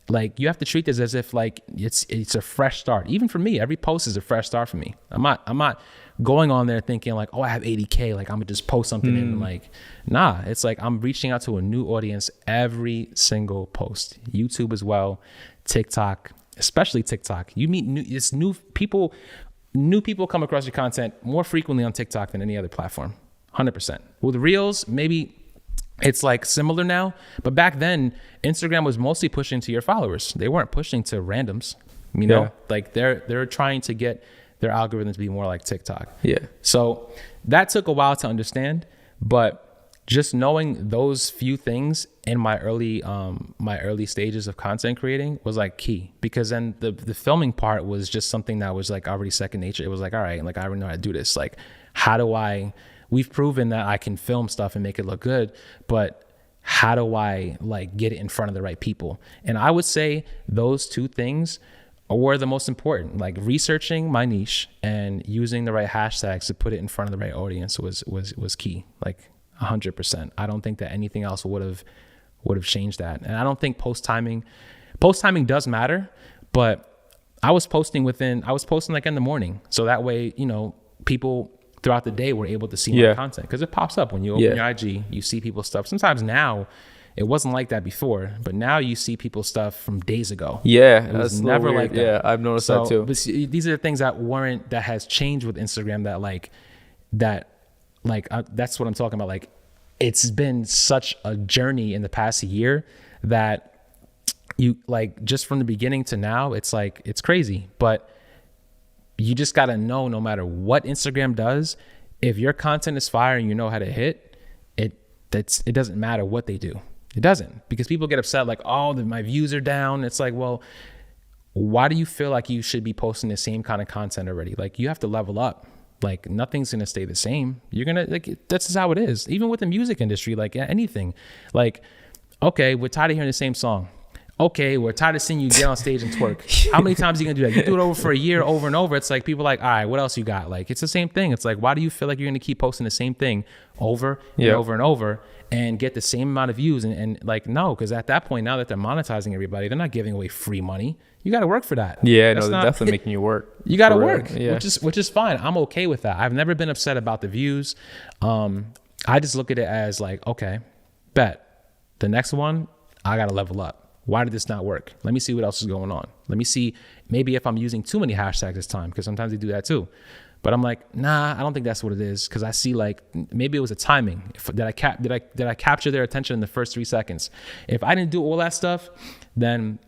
Speaker 2: this as if like it's a fresh start. Even for me, every post is a fresh start for me. I'm not going on there thinking like, oh, I have 80K, like I'm gonna just post something and like, nah, it's like I'm reaching out to a new audience every single post. YouTube as well, TikTok, especially TikTok. You meet new people come across your content more frequently on TikTok than any other platform. 100%. With Reels, maybe it's like similar now, but back then Instagram was mostly pushing to your followers. They weren't pushing to randoms, you know?
Speaker 1: Yeah.
Speaker 2: Like they're trying to get their algorithms to be more like TikTok.
Speaker 1: Yeah.
Speaker 2: So that took a while to understand, but just knowing those few things in my early stages of content creating was like key, because then the filming part was just something that was like already second nature. It was like, all right, like I already know how to do this. Like, we've proven that I can film stuff and make it look good, but how do I like get it in front of the right people? And I would say those two things were the most important, like researching my niche and using the right hashtags to put it in front of the right audience was key, like 100%. I don't think that anything else would have changed that. And I don't think post timing does matter, but I was posting like in the morning. So that way, you know, people throughout the day were able to see my content, because it pops up when you open your IG, you see people's stuff. Sometimes now, it wasn't like that before, but now you see people's stuff from days ago.
Speaker 1: Yeah,
Speaker 2: it was never like that.
Speaker 1: Yeah, I've noticed that too.
Speaker 2: But these are the things that has changed with Instagram. That's what I'm talking about. Like, it's been such a journey in the past year that you like just from the beginning to now, it's like it's crazy. But you just gotta know, no matter what Instagram does, if your content is fire and you know how to hit it, it doesn't matter what they do. It doesn't, because people get upset like, oh, my views are down. It's like, well, why do you feel like you should be posting the same kind of content already? Like, you have to level up. Like, nothing's gonna stay the same. You're gonna, like, that's just how it is. Even with the music industry, like anything. Like, okay, we're tired of hearing the same song. Okay, we're tired of seeing you get on stage and twerk. How many times are you gonna do that? You do it over for a year, over and over. It's like, people are like, all right, what else you got? Like, it's the same thing. It's like, why do you feel like you're gonna keep posting the same thing over and over and over and get the same amount of views? And like, no, because at that point, now that they're monetizing everybody, they're not giving away free money. You got to work for that.
Speaker 1: Yeah, no, they're definitely making you work.
Speaker 2: You got to work,
Speaker 1: yeah.
Speaker 2: which is fine. I'm okay with that. I've never been upset about the views. I just look at it as like, okay, bet the next one, I got to level up. Why did this not work? Let me see what else is going on. Let me see maybe if I'm using too many hashtags this time, because sometimes they do that too. But I'm like, nah, I don't think that's what it is, because I see like maybe it was a timing. Did I capture their attention in the first 3 seconds? If I didn't do all that stuff, then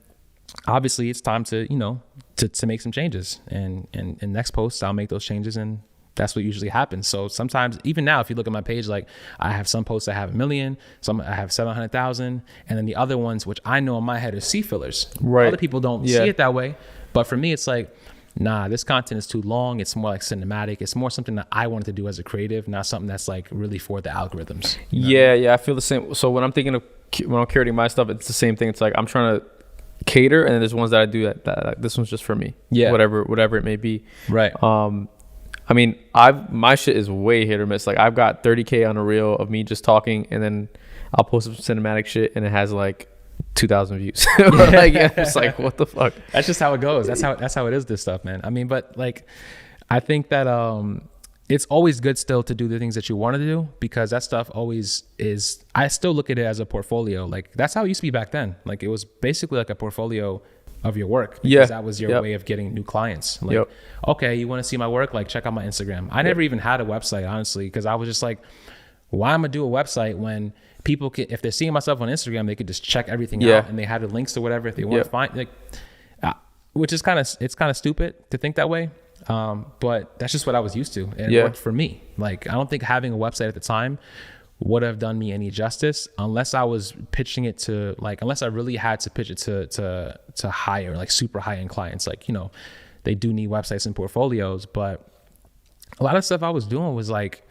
Speaker 2: obviously it's time to, you know, to make some changes. And next post, I'll make those changes, and that's what usually happens. So sometimes, even now, if you look at my page, like I have some posts that have 1 million, some I have 700,000, and then the other ones, which I know in my head are C fillers.
Speaker 1: Right.
Speaker 2: Other people don't see it that way, but for me, it's like, nah, this content is too long. It's more like cinematic. It's more something that I wanted to do as a creative, not something that's like really for the algorithms. You know?
Speaker 1: Yeah, I feel the same. So when I'm curating my stuff, it's the same thing. It's like I'm trying to cater, and then there's ones that I do that like, this one's just for me. Yeah, whatever it may be.
Speaker 2: Right.
Speaker 1: I mean, my shit is way hit or miss. Like, I've got 30K on a reel of me just talking, and then I'll post some cinematic shit, and it has like 2,000 views. Like, it's like, what the fuck?
Speaker 2: That's just how it goes. That's how it is, this stuff, man. I mean, but like, I think that it's always good still to do the things that you want to do, because that stuff always is. I still look at it as a portfolio. Like, that's how it used to be back then. Like, it was basically like a portfolio of your work, because that was your way of getting new clients. Like, okay, you want to see my work? Like, check out my Instagram. I never even had a website, honestly, because I was just like, why am I do a website when people can, if they're seeing myself on Instagram, they could just check everything out, and they have the links to whatever if they want to find. Like, which is it's kind of stupid to think that way. But that's just what I was used to. And
Speaker 1: Yeah.
Speaker 2: it worked for me. Like, I don't think having a website at the time would have done me any justice unless I was pitching it to unless I really had to pitch it to higher, like super high end clients. Like, you know, they do need websites and portfolios, but a lot of stuff I was doing was like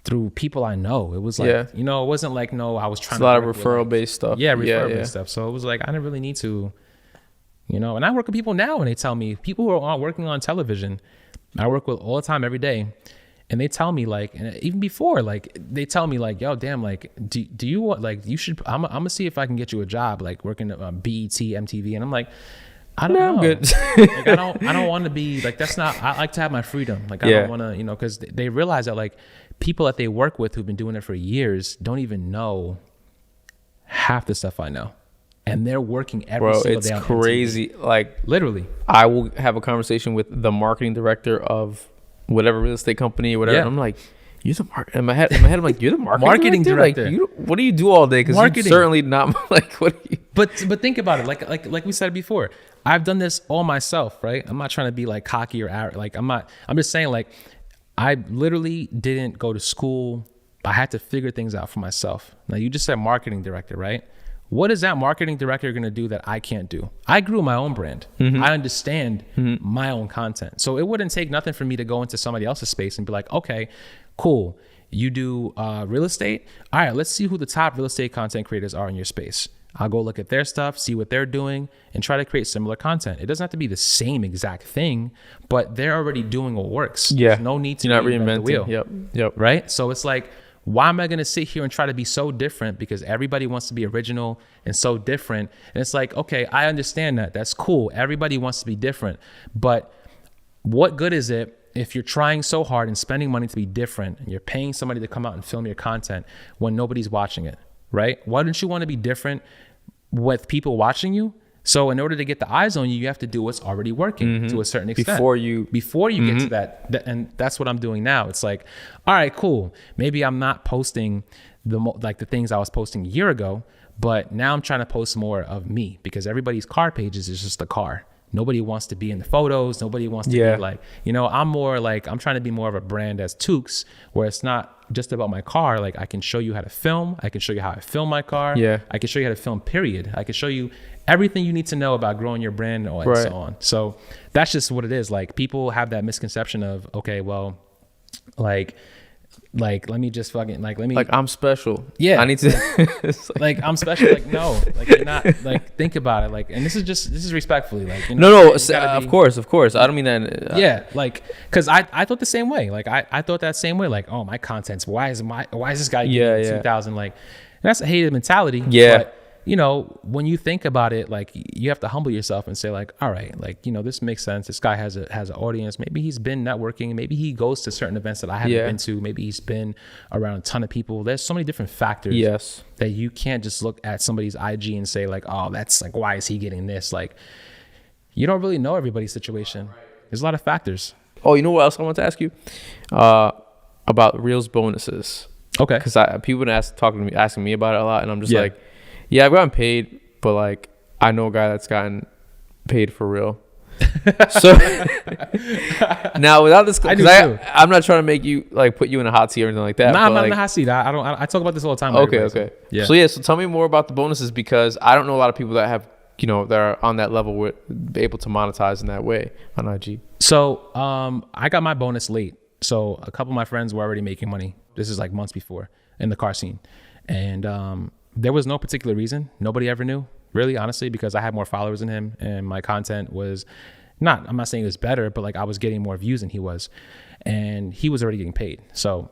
Speaker 2: through people I know. It was like, you know, it wasn't like, no, I was trying
Speaker 1: It's
Speaker 2: to
Speaker 1: a lot of
Speaker 2: work with,
Speaker 1: referral
Speaker 2: like,
Speaker 1: based stuff.
Speaker 2: yeah, referral based stuff. So it was like, I didn't really need to, you know, and I work with people now and they tell me, people who are working on television, I work with all the time, every day. And they tell me like, and even before, like they tell me like, yo, damn, like, do you want, like, you should, I'm gonna see if I can get you a job, like working at BET, MTV. And I'm like, I don't know.
Speaker 1: I'm good.
Speaker 2: Like, I don't want to be like, that's not, I like to have my freedom. Like, I don't want to, you know, cause they realize that like people that they work with who've been doing it for years don't even know half the stuff I know. And they're working every single day on
Speaker 1: Bro, it's crazy.
Speaker 2: MTV.
Speaker 1: Like,
Speaker 2: literally.
Speaker 1: I will have a conversation with the marketing director of whatever real estate company or whatever.
Speaker 2: Yeah.
Speaker 1: And I'm like, you're the in my head, I'm like, you're the marketing director.
Speaker 2: director.
Speaker 1: Like, what do you do all day? Because you're certainly not like, what do you?
Speaker 2: But think about it. Like we said before, I've done this all myself, right? I'm not trying to be like cocky or arrogant. Like, I'm just saying, like, I literally didn't go to school. I had to figure things out for myself. Now, you just said marketing director, right? What is that marketing director going to do that I can't do? I grew my own brand. I understand my own content. So it wouldn't take nothing for me to go into somebody else's space and be like, okay, cool. You do real estate? All right, let's see who the top real estate content creators are in your space. I'll go look at their stuff, see what they're doing, and try to create similar content. It doesn't have to be the same exact thing, but they're already doing what works.
Speaker 1: Yeah.
Speaker 2: There's no need to
Speaker 1: You're not
Speaker 2: reinvent the
Speaker 1: reinventing.
Speaker 2: wheel.
Speaker 1: Yep.
Speaker 2: Right? So it's like, why am I going to sit here and try to be so different because everybody wants to be original and so different? And it's like, okay, I understand that. That's cool. Everybody wants to be different. But what good is it if you're trying so hard and spending money to be different and you're paying somebody to come out and film your content when nobody's watching it, right? Why don't you want to be different with people watching you? So in order to get the eyes on you, you have to do what's already working to a certain extent.
Speaker 1: Before you
Speaker 2: get to that. And that's what I'm doing now. It's like, all right, cool. Maybe I'm not posting the things I was posting a year ago, but now I'm trying to post more of me because everybody's car pages is just a car. Nobody wants to be in the photos. Nobody wants to be like, you know, I'm more like, I'm trying to be more of a brand as Tukes, where it's not just about my car. Like, I can show you how to film. I can show you how I film my car.
Speaker 1: Yeah.
Speaker 2: I can show you how to film, period. I can show you everything you need to know about growing your brand and so on. So that's just what it is. Like, people have that misconception of, okay, well, like let me just fucking let me
Speaker 1: I'm special.
Speaker 2: Yeah,
Speaker 1: I need to
Speaker 2: like I'm special. Like, no, like, you're not. Like, think about it. Like, and this is respectfully. Like, you
Speaker 1: no,
Speaker 2: know,
Speaker 1: of course. I don't mean that.
Speaker 2: Yeah, like, because I thought the same way. Like, I thought that same way. Like, oh, my content's why is this guy getting 2,000? Like, that's a hated mentality.
Speaker 1: Yeah.
Speaker 2: But, you know, when you think about it, like, you have to humble yourself and say, like, all right, like, you know, this makes sense. This guy has an audience. Maybe he's been networking. Maybe he goes to certain events that I haven't been to. Maybe he's been around a ton of people. There's so many different factors that you can't just look at somebody's IG and say, like, oh, that's like, why is he getting this? Like, you don't really know everybody's situation. There's a lot of factors.
Speaker 1: Oh, you know what else I want to ask you? About Reels bonuses.
Speaker 2: Okay.
Speaker 1: Because people been asking me about it a lot, and I'm just like, yeah, I've gotten paid, but like, I know a guy that's gotten paid for real. So now, without this, I'm not trying to make you like put you in a hot seat or anything like that.
Speaker 2: No, I'm not in a hot seat. I talk about this all the time.
Speaker 1: Okay. Yeah. So tell me more about the bonuses, because I don't know a lot of people that have, you know, that are on that level with able to monetize in that way on IG.
Speaker 2: So I got my bonus late. So a couple of my friends were already making money. This is like months before in the car scene, and there was no particular reason. Nobody ever knew, really, honestly, because I had more followers than him, and my content was I'm not saying it was better, but like, I was getting more views than he was, and he was already getting paid. So,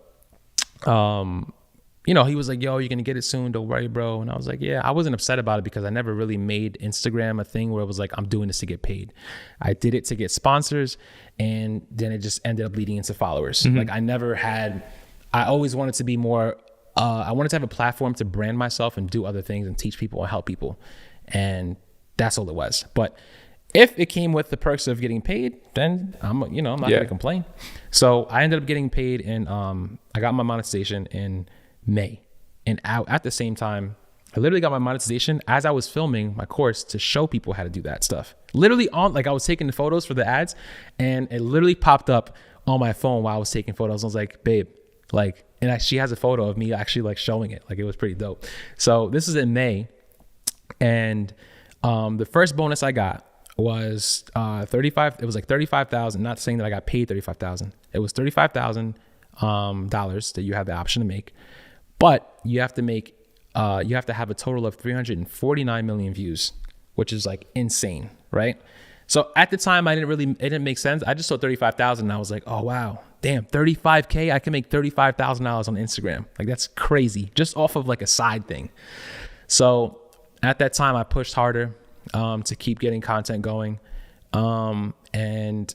Speaker 2: you know, he was like, yo, you're going to get it soon. Don't worry, bro. And I was like, yeah, I wasn't upset about it because I never really made Instagram a thing where it was like, I'm doing this to get paid. I did it to get sponsors, and then it just ended up leading into followers. Like, I always wanted to be more, I wanted to have a platform to brand myself and do other things and teach people and help people. And that's all it was. But if it came with the perks of getting paid, then I'm not going to complain. So I ended up getting paid, and I got my monetization in May. And at the same time, I literally got my monetization as I was filming my course to show people how to do that stuff. Literally on, like I was taking the photos for the ads and it literally popped up on my phone while I was taking photos. I was like, babe, like, and she has a photo of me actually like showing it. Like it was pretty dope. So this is in May. And the first bonus I got was 35. It was like 35,000. Not saying that I got paid 35,000. It was $35,000 that you have the option to make, but you have to make you have to have a total of 349 million views, which is like insane, right? So at the time, it didn't make sense. I just saw 35,000 and I was like, oh wow, damn, 35K. I can make $35,000 on Instagram. Like that's crazy, just off of like a side thing. So at that time, I pushed harder to keep getting content going, and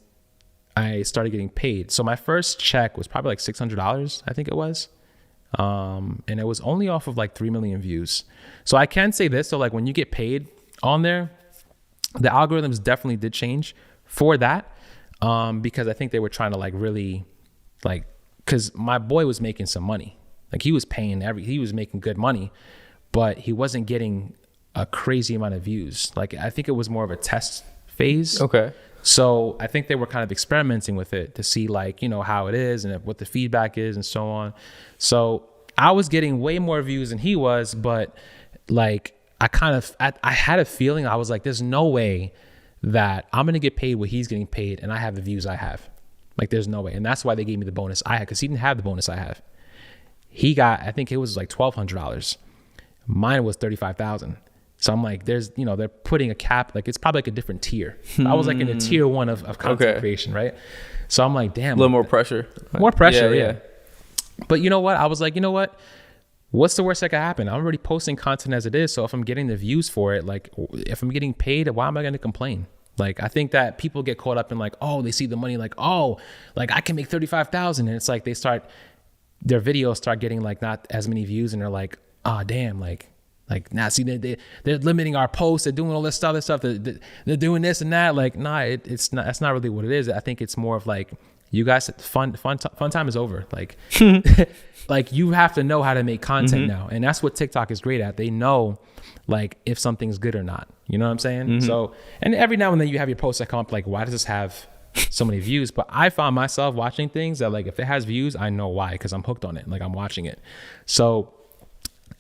Speaker 2: I started getting paid. So my first check was probably like $600, I think it was. And it was only off of like 3 million views. So I can say this. So like when you get paid on there, the algorithms definitely did change for that. Because I think they were trying to like really like, cause my boy was making some money. Like he was he was making good money, but he wasn't getting a crazy amount of views. Like I think it was more of a test phase.
Speaker 1: Okay.
Speaker 2: So I think they were kind of experimenting with it to see like, you know, how it is and what the feedback is and so on. So I was getting way more views than he was, but like I had a feeling, I was like, there's no way that I'm going to get paid what he's getting paid and I have the views I have. Like there's no way. And that's why they gave me the bonus I had, because he didn't have the bonus I have. He got, I think it was like $1,200. Mine was $35,000. So I'm like, there's, you know, they're putting a cap, like it's probably like a different tier. I was like in the tier 1 of content creation, right? So I'm like, damn.
Speaker 1: A little more pressure.
Speaker 2: More pressure, yeah. But you know what? I was like, you know what? What's the worst that could happen? I'm already posting content as it is. So if I'm getting the views for it, like if I'm getting paid, why am I going to complain? Like, I think that people get caught up in like, oh, they see the money, like, oh, like I can make 35,000. And it's like, their videos start getting like not as many views and they're like, oh, damn, like now see they're limiting our posts, they're doing all this stuff, they're doing this and that. Like, nah, it's not, that's not really what it is. I think it's more of like, you guys, fun time is over. Like, like you have to know how to make content now. And that's what TikTok is great at. They know like if something's good or not, you know what I'm saying? So, and every now and then you have your posts that come up like, why does this have so many views? But I found myself watching things that like, if it has views, I know why, because I'm hooked on it. Like I'm watching it. So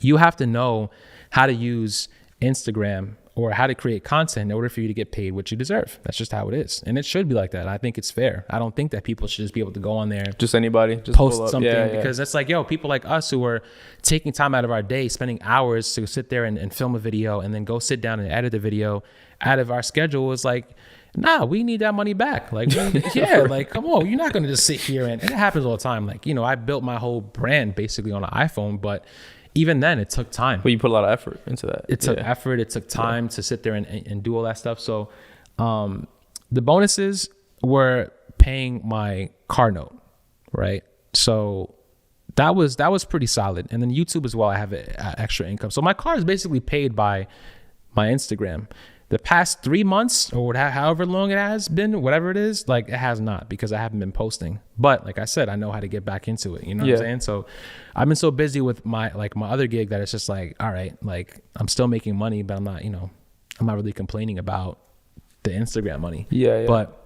Speaker 2: you have to know how to use Instagram or how to create content in order for you to get paid what you deserve. That's just how it is. And it should be like that. I think it's fair. I don't think that people should just be able to go on there.
Speaker 1: Just anybody. Just
Speaker 2: post something because it's like, yo, people like us who are taking time out of our day, spending hours to sit there and film a video and then go sit down and edit the video out of our schedule is like, nah, we need that money back. Like, like, come on, you're not going to just sit here and it happens all the time. Like, you know, I built my whole brand basically on an iPhone, but even then it took time.
Speaker 1: But you put a lot of effort into that.
Speaker 2: It took effort. It took time to sit there and do all that stuff. So the bonuses were paying my car note, right? So that was pretty solid. And then YouTube as well, I have extra income. So my car is basically paid by my Instagram. The past 3 months or however long it has been, whatever it is, like it has not, because I haven't been posting. But like I said, I know how to get back into it. You know what I'm saying? So I've been so busy with my other gig that it's just like, all right, like I'm still making money, but I'm not really complaining about the Instagram money. Yeah. But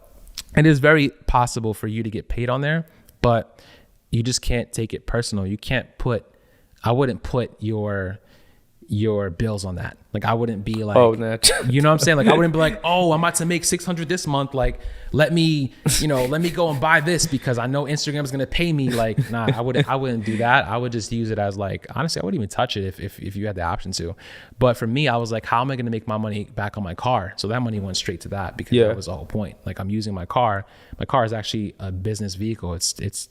Speaker 2: it is very possible for you to get paid on there, but you just can't take it personal. You can't I wouldn't put your bills on that. Like I wouldn't be like, you know what I'm saying? Like I wouldn't be like, oh, I'm about to make 600 this month. Like, let me go and buy this because I know Instagram is going to pay me. Like, nah, I wouldn't do that. I would just use it as like, honestly, I wouldn't even touch it if you had the option to. But for me, I was like, how am I going to make my money back on my car? So that money went straight to that because that was the whole point. Like I'm using my car. My car is actually a business vehicle. It's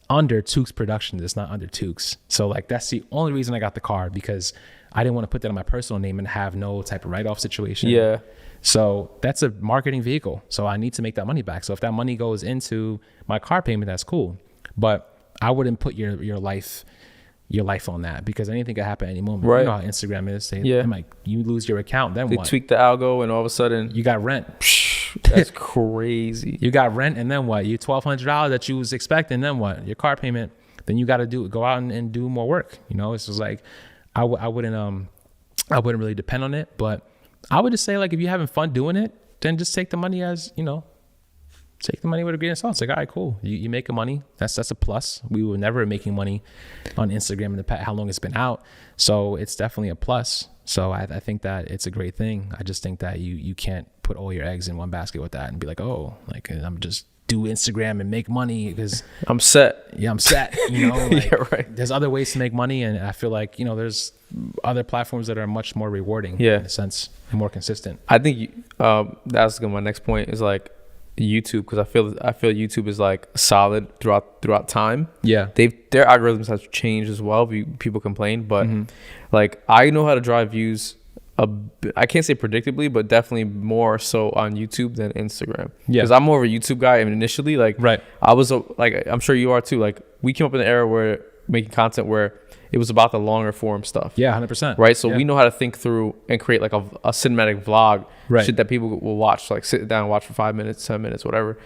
Speaker 2: under Tukes Productions. It's not under Tukes. So like that's the only reason I got the car, because I didn't want to put that on my personal name and have no type of write-off situation. Yeah. So that's a marketing vehicle. So I need to make that money back. So if that money goes into my car payment, that's cool. But I wouldn't put your life on that, because anything could happen at any moment. Right. You know how Instagram is. You lose your account, then
Speaker 1: they
Speaker 2: what?
Speaker 1: Tweak the algo and all of a sudden
Speaker 2: you got rent.
Speaker 1: That's crazy.
Speaker 2: You got rent, and then what? You $1,200 that you was expecting, then what? Your car payment. Then you got to go out and do more work. You know, it's just like, I wouldn't really depend on it, but I would just say, like, if you're having fun doing it, then just take the money as, take the money with a grain of salt. It's like, all right, cool. You make money. That's a plus. We were never making money on Instagram in the past, how long it's been out. So it's definitely a plus. So I think that it's a great thing. I just think that you can't put all your eggs in one basket with that and be like, oh, like, I'm just do Instagram and make money because
Speaker 1: I'm set.
Speaker 2: Yeah, I'm set. Like,
Speaker 1: yeah, right.
Speaker 2: There's other ways to make money, and I feel like there's other platforms that are much more rewarding.
Speaker 1: Yeah,
Speaker 2: in a sense, and more consistent.
Speaker 1: I think that's my next point is like YouTube, because I feel YouTube is like solid throughout time.
Speaker 2: Yeah,
Speaker 1: their algorithms have changed as well. People complain, but like I know how to drive views. I can't say predictably, but definitely more so on YouTube than Instagram. Yeah, because I'm more of a YouTube guy. And initially, like,
Speaker 2: right,
Speaker 1: I was like, I'm sure you are too. Like, we came up in an era where making content where it was about the longer form stuff.
Speaker 2: Yeah, 100%.
Speaker 1: Right, so we know how to think through and create like a cinematic vlog,
Speaker 2: right,
Speaker 1: shit that people will watch, like sit down and watch for 5 minutes, 10 minutes, whatever.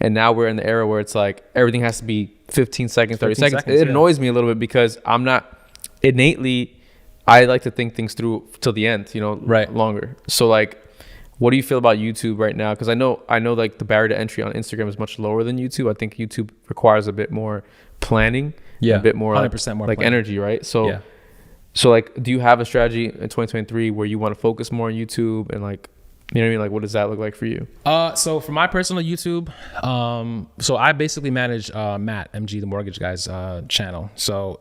Speaker 1: And now we're in the era where it's like everything has to be 15 seconds, 30 seconds. It annoys me a little bit because I'm not innately. I like to think things through till the end,
Speaker 2: right,
Speaker 1: longer. So like, what do you feel about YouTube right now? Because I know like the barrier to entry on Instagram is much lower than YouTube. I think YouTube requires a bit more planning,
Speaker 2: a
Speaker 1: bit more
Speaker 2: 100% more
Speaker 1: like
Speaker 2: planning.
Speaker 1: Energy, right? So, so like, do you have a strategy in 2023 where you want to focus more on YouTube and like, you know what I mean? Like, what does that look like for you?
Speaker 2: So for my personal YouTube, so I basically manage Matt MG, the mortgage guy's channel. So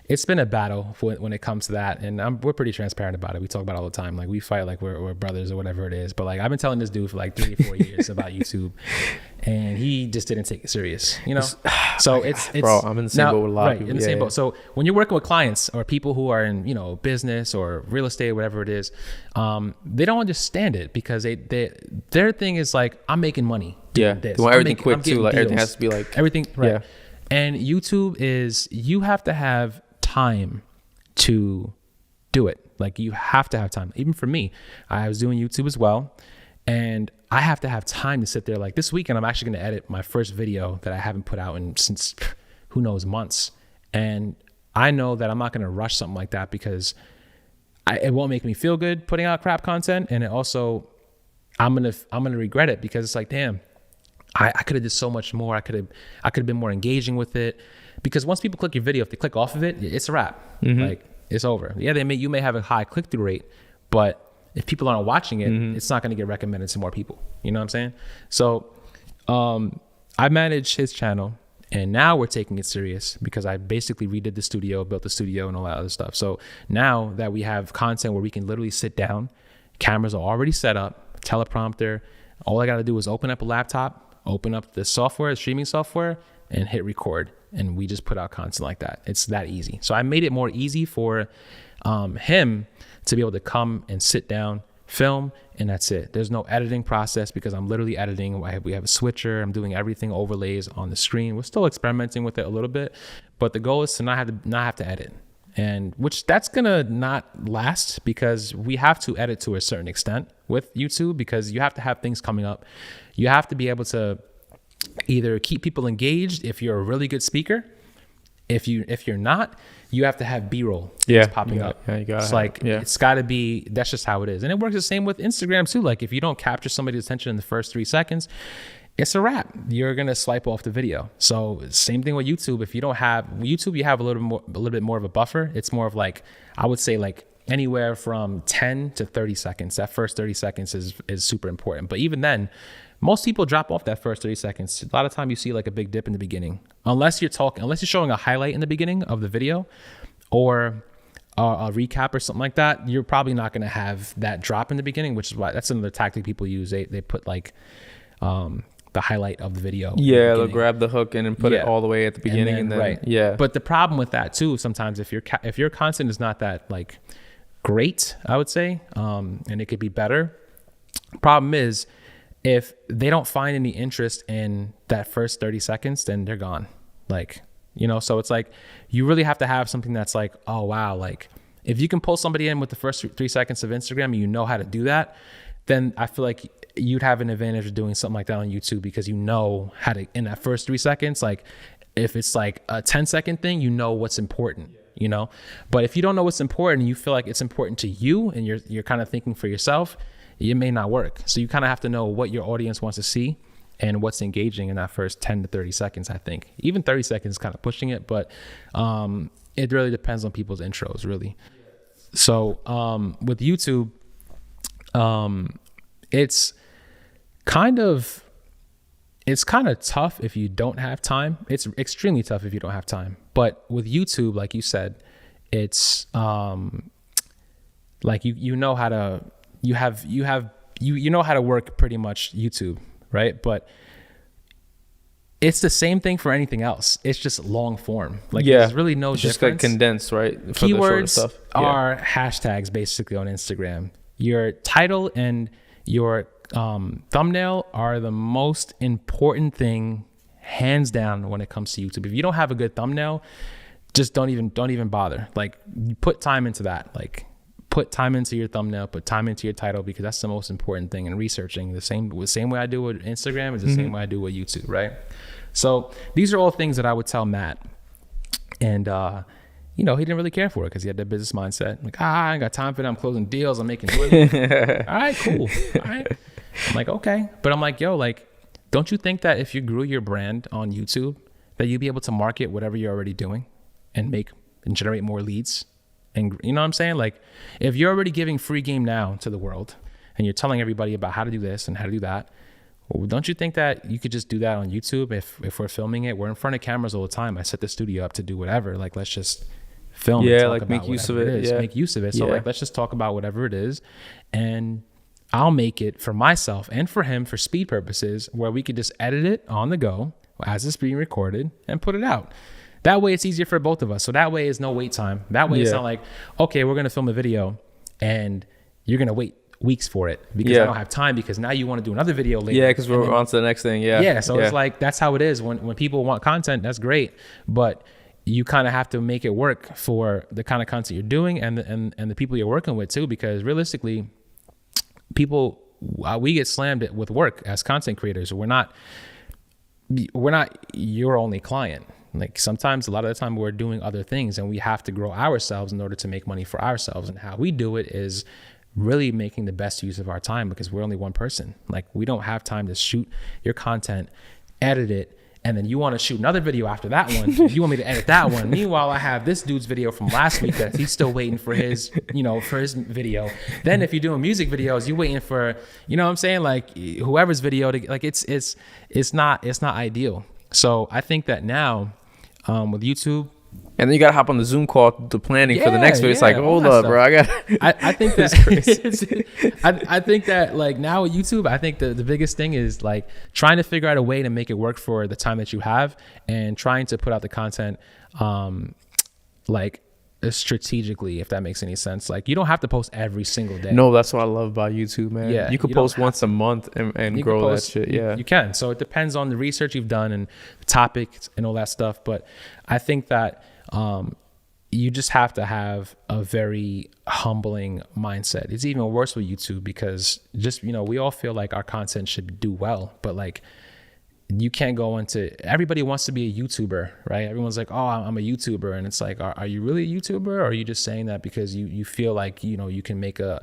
Speaker 2: it's been a battle when it comes to that, and we're pretty transparent about it. We talk about it all the time. Like, we fight like we're brothers or whatever it is. But like, I've been telling this dude for like 3 or 4 years about YouTube, and he just didn't take it serious. So it's
Speaker 1: bro, I'm in the same boat with a lot of people.
Speaker 2: In the same boat. So when you're working with clients or people who are in business or real estate, whatever it is, they don't understand it because their thing is like, I'm making money.
Speaker 1: Yeah, they want everything quick too. Like, everything has to be like
Speaker 2: everything. Right.
Speaker 1: Yeah.
Speaker 2: And YouTube is, you have to have time to do it. Like, you have to have time. Even for me, I was doing YouTube as well, and I have to have time to sit there. Like, this weekend, I'm actually going to edit my first video that I haven't put out since who knows months. And I know that I'm not going to rush something like that because it won't make me feel good putting out crap content, and it also I'm gonna regret it because it's like, damn, I could have did so much more. I could have been more engaging with it, because once people click your video, if they click off of it, it's a wrap. Like, it's over. Yeah, you may have a high click-through rate, but if people aren't watching it, it's not going to get recommended to more people. You know what I'm saying? So I manage his channel, and now we're taking it serious because I basically redid the studio, built the studio, and all that other stuff. So now that we have content where we can literally sit down, cameras are already set up, teleprompter, all I got to do is open up a laptop, open up the software, streaming software, and hit record. And we just put out content like that. It's that easy. So I made it more easy for him to be able to come and sit down, film, and that's it. There's no editing process because I'm literally editing. We have a switcher. I'm doing everything, overlays on the screen. We're still experimenting with it a little bit, but the goal is to not have to edit. And which that's gonna not last, because we have to edit to a certain extent with YouTube, because you have to have things coming up. You have to be able to either keep people engaged if you're a really good speaker. If you're not, you have to have B-roll popping up. Yeah, you got it's got to be. That's just how it is, and it works the same with Instagram too. Like, if you don't capture somebody's attention in the first 3 seconds, it's a wrap. You're gonna swipe off the video. So same thing with YouTube. If you don't have YouTube, you have a little bit more of a buffer. It's more of like, I would say like anywhere from 10 to 30 seconds. That first 30 seconds is super important. But even then, most people drop off that first 30 seconds. A lot of time you see like a big dip in the beginning, unless you're showing a highlight in the beginning of the video or a recap or something like that. You're probably not going to have that drop in the beginning, which is why that's another tactic people use. They put like the highlight of the video.
Speaker 1: Yeah, they'll grab the hook and put it all the way at the beginning, and then
Speaker 2: right. Yeah. But the problem with that too, sometimes if your content is not that like great, I would say, and it could be better. Problem is, if they don't find any interest in that first 30 seconds, then they're gone. Like, so it's like, you really have to have something that's like, oh wow, like if you can pull somebody in with the first 3 seconds of Instagram and you know how to do that, then I feel like you'd have an advantage of doing something like that on YouTube, because you know how to, in that first 3 seconds, like if it's like a 10-second thing, you know what's important. you know. But if you don't know what's important and you feel like it's important to you and you're kind of thinking for yourself, it may not work. So you kind of have to know what your audience wants to see and what's engaging in that first 10 to 30 seconds, I think. Even 30 seconds is kind of pushing it, but it really depends on people's intros, really. So with YouTube, it's kind of tough if you don't have time. It's extremely tough if you don't have time. But with YouTube, like you said, it's like you know how to you know how to work pretty much YouTube, right? But it's the same thing for anything else. It's just long form. Like there's really no difference.
Speaker 1: Just like condensed, right? For
Speaker 2: Keywords
Speaker 1: the stuff.
Speaker 2: are hashtags basically on Instagram. Your title and your thumbnail are the most important thing, hands down, when it comes to YouTube. If you don't have a good thumbnail, just don't even bother. Like, put time into that. Like, put time into your thumbnail, put time into your title, because that's the most important thing in researching. The same way I do with Instagram is the same way I do with YouTube, right? So these are all things that I would tell Matt, and he didn't really care for it because he had that business mindset. Like, I ain't got time for that. I'm closing deals. I'm making money. All right, cool. All right. I'm like, okay. But I'm like, yo, like, don't you think that if you grew your brand on YouTube, that you'd be able to market whatever you're already doing and generate more leads? And you know what I'm saying? Like, if you're already giving free game now to the world and you're telling everybody about how to do this and how to do that, well, don't you think that you could just do that on YouTube? If we're filming it, we're in front of cameras all the time. I set the studio up to do whatever. Like, let's just film.
Speaker 1: Yeah,
Speaker 2: and talk
Speaker 1: like
Speaker 2: about
Speaker 1: make use of it.
Speaker 2: Yeah. Make use of it. So like, let's just talk about whatever it is, and I'll make it for myself and for him for speed purposes, where we could just edit it on the go as it's being recorded and put it out. That way it's easier for both of us. So that way it's no wait time. That way it's not like, okay, we're going to film a video and you're going to wait weeks for it because I don't have time, because now you want to do another video later.
Speaker 1: Yeah, because we're on to the next thing.
Speaker 2: So it's like, that's how it is. When people want content, that's great. But you kind of have to make it work for the kind of content you're doing and the people you're working with too, because realistically, we get slammed with work as content creators. We're not your only client. Like, sometimes, a lot of the time, we're doing other things and we have to grow ourselves in order to make money for ourselves. And how we do it is really making the best use of our time, because we're only one person. Like, we don't have time to shoot your content, edit it, and then you want to shoot another video after that one. You want me to edit that one. Meanwhile, I have this dude's video from last week that he's still waiting for his video. Then if you're doing music videos, you're waiting for, you know what I'm saying? Like, whoever's video to, like, it's not ideal. So I think that now, with YouTube,
Speaker 1: and then you gotta hop on the Zoom call, the planning for the next video. It's like, hold up, bro.
Speaker 2: I think that I think that, like, now with YouTube, I think the biggest thing is like trying to figure out a way to make it work for the time that you have, and trying to put out the content like strategically, if that makes any sense. Like, you don't have to post every single day.
Speaker 1: No, that's what I love about YouTube, man.
Speaker 2: Yeah,
Speaker 1: you could post once a month and grow that shit. Yeah,
Speaker 2: you can. So it depends on the research you've done and the topics and all that stuff. But I think that you just have to have a very humbling mindset. It's even worse with YouTube, because just, we all feel like our content should do well, but like, you can't go into, everybody wants to be a YouTuber, right? Everyone's like, oh, I'm a YouTuber. And it's like, are you really a YouTuber? Or are you just saying that because you feel like, you can make a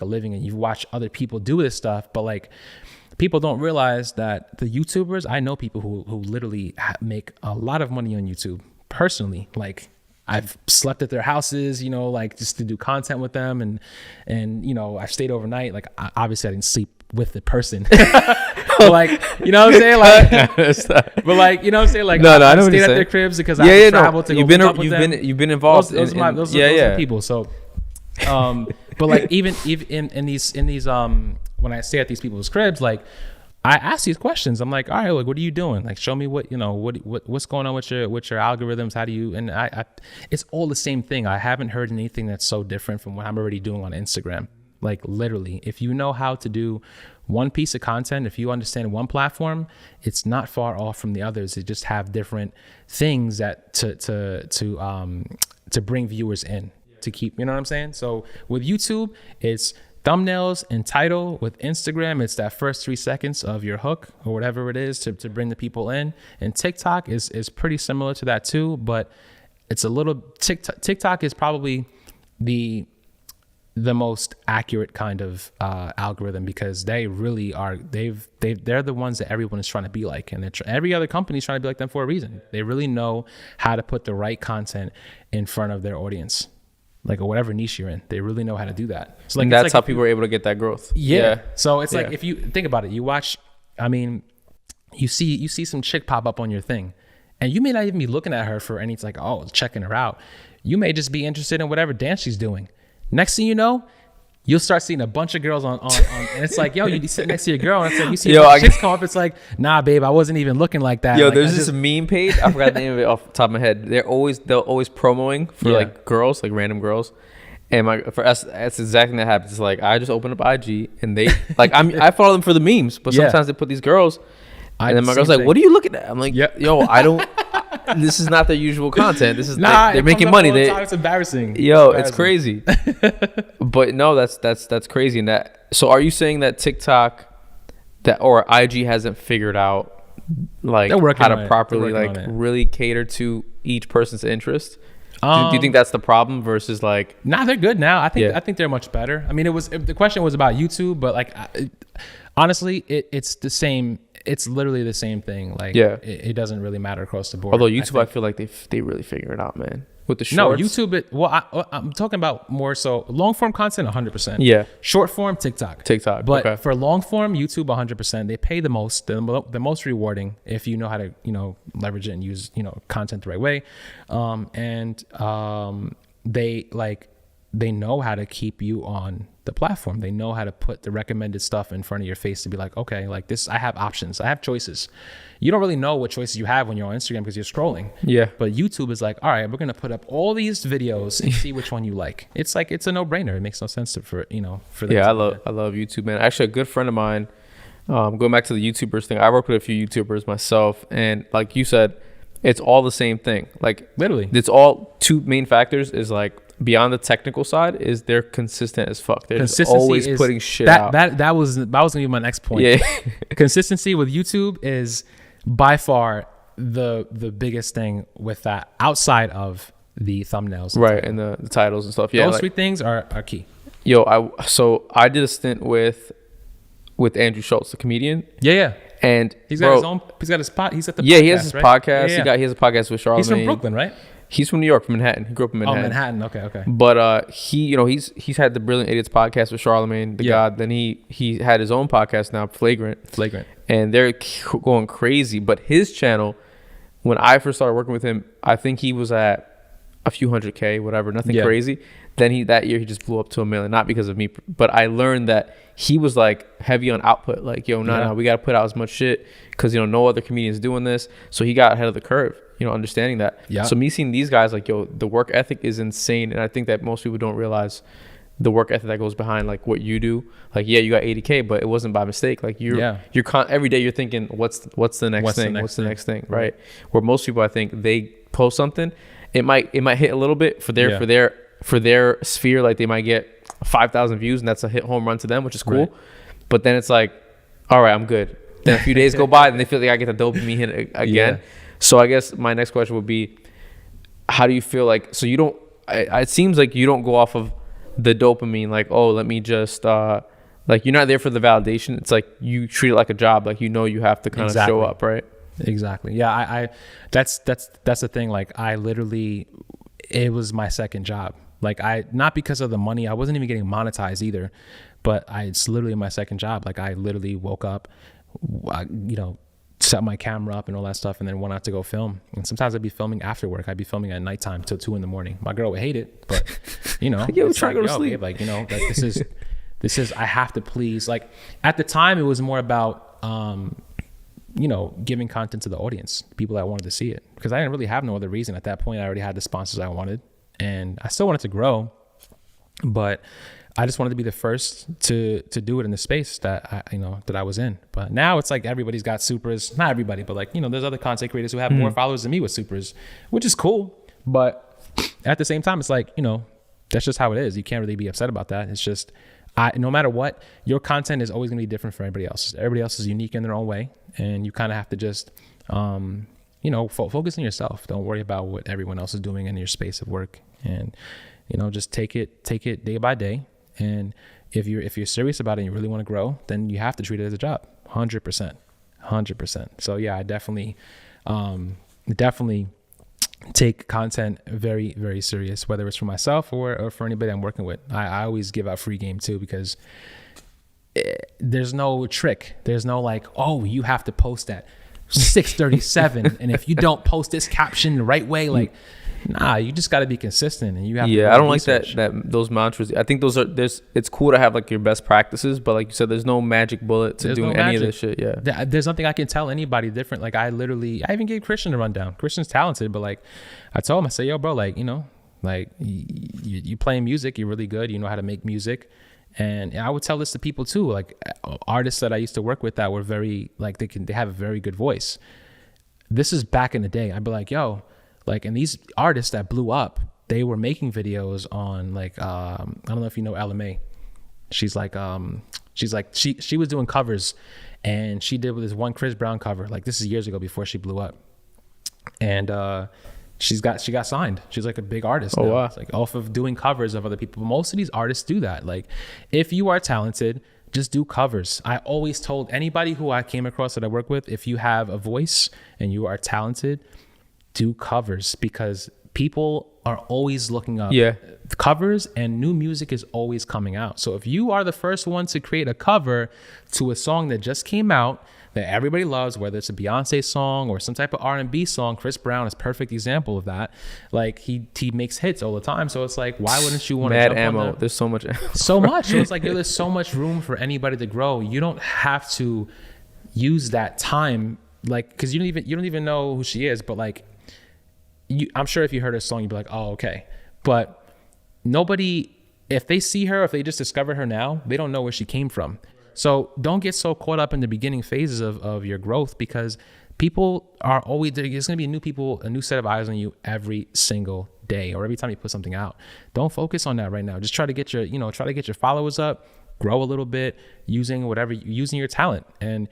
Speaker 2: living and you've watched other people do this stuff? But like, people don't realize that the YouTubers, I know people who literally make a lot of money on YouTube personally. Like, I've slept at their houses, like, just to do content with them. And I've stayed overnight. Like, obviously I didn't sleep with the person. But like, you know what I'm saying? Like, but like, you know what I'm saying? Like,
Speaker 1: no, I
Speaker 2: stayed at their cribs because I traveled to go pick up with them.
Speaker 1: You've been involved.
Speaker 2: Those are people. So, but like, even in these when I stay at these people's cribs, like, I ask these questions. I'm like, all right, like, what are you doing? Like, show me what's going on with your algorithms? How do you, and I it's all the same thing. I haven't heard anything that's so different from what I'm already doing on Instagram. Like, literally, if you know how to do one piece of content, if you understand one platform, it's not far off from the others. They just have different things that to bring viewers in, to keep, you know what I'm saying? So with YouTube, it's thumbnails and title. With Instagram, it's that first 3 seconds of your hook or whatever it is to bring the people in. And TikTok is pretty similar to that too, but it's a little TikTok is probably the most accurate kind of algorithm, because they really are, they're the ones that everyone is trying to be like, and every other company is trying to be like them for a reason. They really know how to put the right content in front of their audience, like whatever niche you're in. They really know how to do that. So like,
Speaker 1: and that's how people are able to get that growth.
Speaker 2: Yeah. So it's like, if you think about it, you watch, I mean, you see some chick pop up on your thing, and you may not even be looking at her for any, it's like, oh, checking her out. You may just be interested in whatever dance she's doing. Next thing you know, you'll start seeing a bunch of girls on and it's like, yo, you sit next to your girl, and it's like, you see chicks come up, it's like, nah, babe, I wasn't even looking like that.
Speaker 1: Yo,
Speaker 2: like,
Speaker 1: there's this meme page, I forgot the name of it off the top of my head. They'll always promoting for like girls, like random girls. And for us, that's exactly that happens. It's like, I just open up IG, and they like, I follow them for the memes, but sometimes they put these girls, and then my girl's like, what are you looking at? I'm like, yo, I don't. This is not their usual content. This is they're making money.
Speaker 2: It's embarrassing.
Speaker 1: It's crazy. But no, that's crazy. And so are you saying that TikTok or IG hasn't figured out like how to properly like really cater to each person's interest? Do you think that's the problem versus like?
Speaker 2: Nah, they're good now. I think they're much better. I mean, the question was about YouTube, but like honestly, it's the same. It's literally the same thing. Like, it doesn't really matter across the board.
Speaker 1: Although YouTube, I feel like they really figure it out, man. With the shorts.
Speaker 2: No, YouTube. I'm talking about more so long form content, 100%.
Speaker 1: Yeah.
Speaker 2: Short form, TikTok. But for long form, YouTube, 100%. They pay the most, the most rewarding if you know how to, leverage it and use, content the right way. They know how to keep you on the platform. They know how to put the recommended stuff in front of your face to be like, okay, like this, I have options. I have choices. You don't really know what choices you have when you're on Instagram because you're scrolling. Yeah. But YouTube is like, all right, we're going to put up all these videos and see which one you like. It's like, it's a no brainer. It makes no sense for them.
Speaker 1: Yeah. I love YouTube, man. Actually, a good friend of mine, going back to the YouTubers thing, I work with a few YouTubers myself. And like you said, it's all the same thing. Like
Speaker 2: literally,
Speaker 1: it's all two main factors is like, beyond the technical side is they're consistent as fuck. They're always putting shit out.
Speaker 2: That was gonna be my next point. Yeah. Consistency with YouTube is by far the biggest thing with that, outside of the thumbnails.
Speaker 1: Right, and the titles and stuff. Yeah.
Speaker 2: Those three things are key.
Speaker 1: Yo, I did a stint with Andrew Schultz, the comedian.
Speaker 2: Yeah.
Speaker 1: And
Speaker 2: he's got his own. He's got his podcast. He's at the
Speaker 1: he has his podcast. Yeah. He has a podcast with Charlamagne.
Speaker 2: He's from Brooklyn, right?
Speaker 1: He's from New York, from Manhattan. He grew up in Manhattan.
Speaker 2: Oh, Manhattan. Okay.
Speaker 1: But he's had the Brilliant Idiots podcast with Charlamagne, the God. Then he had his own podcast now, Flagrant. And they're going crazy. But his channel, when I first started working with him, I think he was at a few 100K, whatever, nothing crazy. Then that year he just blew up to 1 million, not because of me, but I learned that he was like heavy on output. Like, yo, no, we got to put out as much shit because, no other comedians doing this. So he got ahead of the curve, understanding that. Yeah. So me seeing these guys, like, yo, the work ethic is insane. And I think that most people don't realize the work ethic that goes behind like what you do. Like, yeah, you got 80K, but it wasn't by mistake. Like every day you're thinking, what's the next thing? What's the next thing? Right. Where most people, I think they post something, it might hit a little bit for their sphere. Like they might get 5,000 views and that's a hit home run to them, which is cool. Right. But then it's like, all right, I'm good. Then a few days go by and they feel like I get the dopamine hit again. So I guess my next question would be, how do you feel like, so you don't, it seems like you don't go off of the dopamine, like, oh, let me just, like you're not there for the validation. It's like you treat it like a job. Like, you have to kind of show up, right?
Speaker 2: Exactly. Yeah. I that's the thing. Like I literally, it was my second job. Like not because of the money, I wasn't even getting monetized either, but it's literally my second job. Like I literally woke up, set my camera up and all that stuff, and then went out to go film. And sometimes I'd be filming after work. I'd be filming at nighttime till 2 a.m. My girl would hate it, but it's
Speaker 1: trying to go to sleep.
Speaker 2: Babe, like, this is, I have to please. Like at the time, it was more about, giving content to the audience, people that wanted to see it, because I didn't really have no other reason at that point. I already had the sponsors I wanted, and I still wanted to grow, but I just wanted to be the first to do it in the space that I was in. But now it's like everybody's got supers. Not everybody, but like, there's other content creators who have more followers than me with supers, which is cool. But at the same time, it's like, that's just how it is. You can't really be upset about that. It's just, no matter what, your content is always going to be different for everybody else. Everybody else is unique in their own way. And you kind of have to just, you know, focus on yourself. Don't worry about what everyone else is doing in your space of work, and, you know, just take it day by day. And if you're serious about it and you really want to grow, then you have to treat it as a job. 100%. So yeah, I definitely take content very, very serious, whether it's for myself or for anybody I'm working with. I always give out free game too, because there's no trick. There's no like, oh, you have to post at 6:37, and if you don't post this caption the right way, like, nah, you just got to be consistent, and you have.
Speaker 1: Yeah, I don't like that those mantras. I think it's cool to have like your best practices, but like you said, there's no magic bullet to doing any of this shit. Yeah,
Speaker 2: there's nothing I can tell anybody different. Like I even gave Christian a rundown. Christian's talented, but like I told him, I say, yo, bro, like, you know, like you playing music, you're really good. You know how to make music. And I would tell this to people too, like artists that I used to work with that were very, like, they have a very good voice. This is back in the day. I'd be like, yo, like, and these artists that blew up, they were making videos on like, I don't know if you know LMA. She was doing covers, and she did this one Chris Brown cover. Like, this is years ago before she blew up. And, she got signed. She's like a big artist.
Speaker 1: Oh,
Speaker 2: now.
Speaker 1: wow.
Speaker 2: It's like off of doing covers of other people. But most of these artists do that. Like, if you are talented, just do covers. I always told anybody who I came across that I work with, if you have a voice and you are talented, do covers, because people are always looking up covers, and new music is always coming out. So if you are the first one to create a cover to a song that just came out that everybody loves, whether it's a Beyonce song or some type of R&B song, Chris Brown is a perfect example of that. Like, he makes hits all the time. So it's like, why wouldn't you want to jump
Speaker 1: ammo?
Speaker 2: on that?
Speaker 1: There's so much ammo.
Speaker 2: So much. So it's like, there's so much room for anybody to grow. You don't have to use that time, like, because you don't even know who she is, but like, I'm sure if you heard her song, you'd be like, oh, okay. But nobody, if they see her, if they just discovered her now, they don't know where she came from. So don't get so caught up in the beginning phases of your growth, because people are always, there's going to be a new set of eyes on you every single day, or every time you put something out. Don't focus on that right now. Just try to get your followers up, grow a little bit, using your talent. And,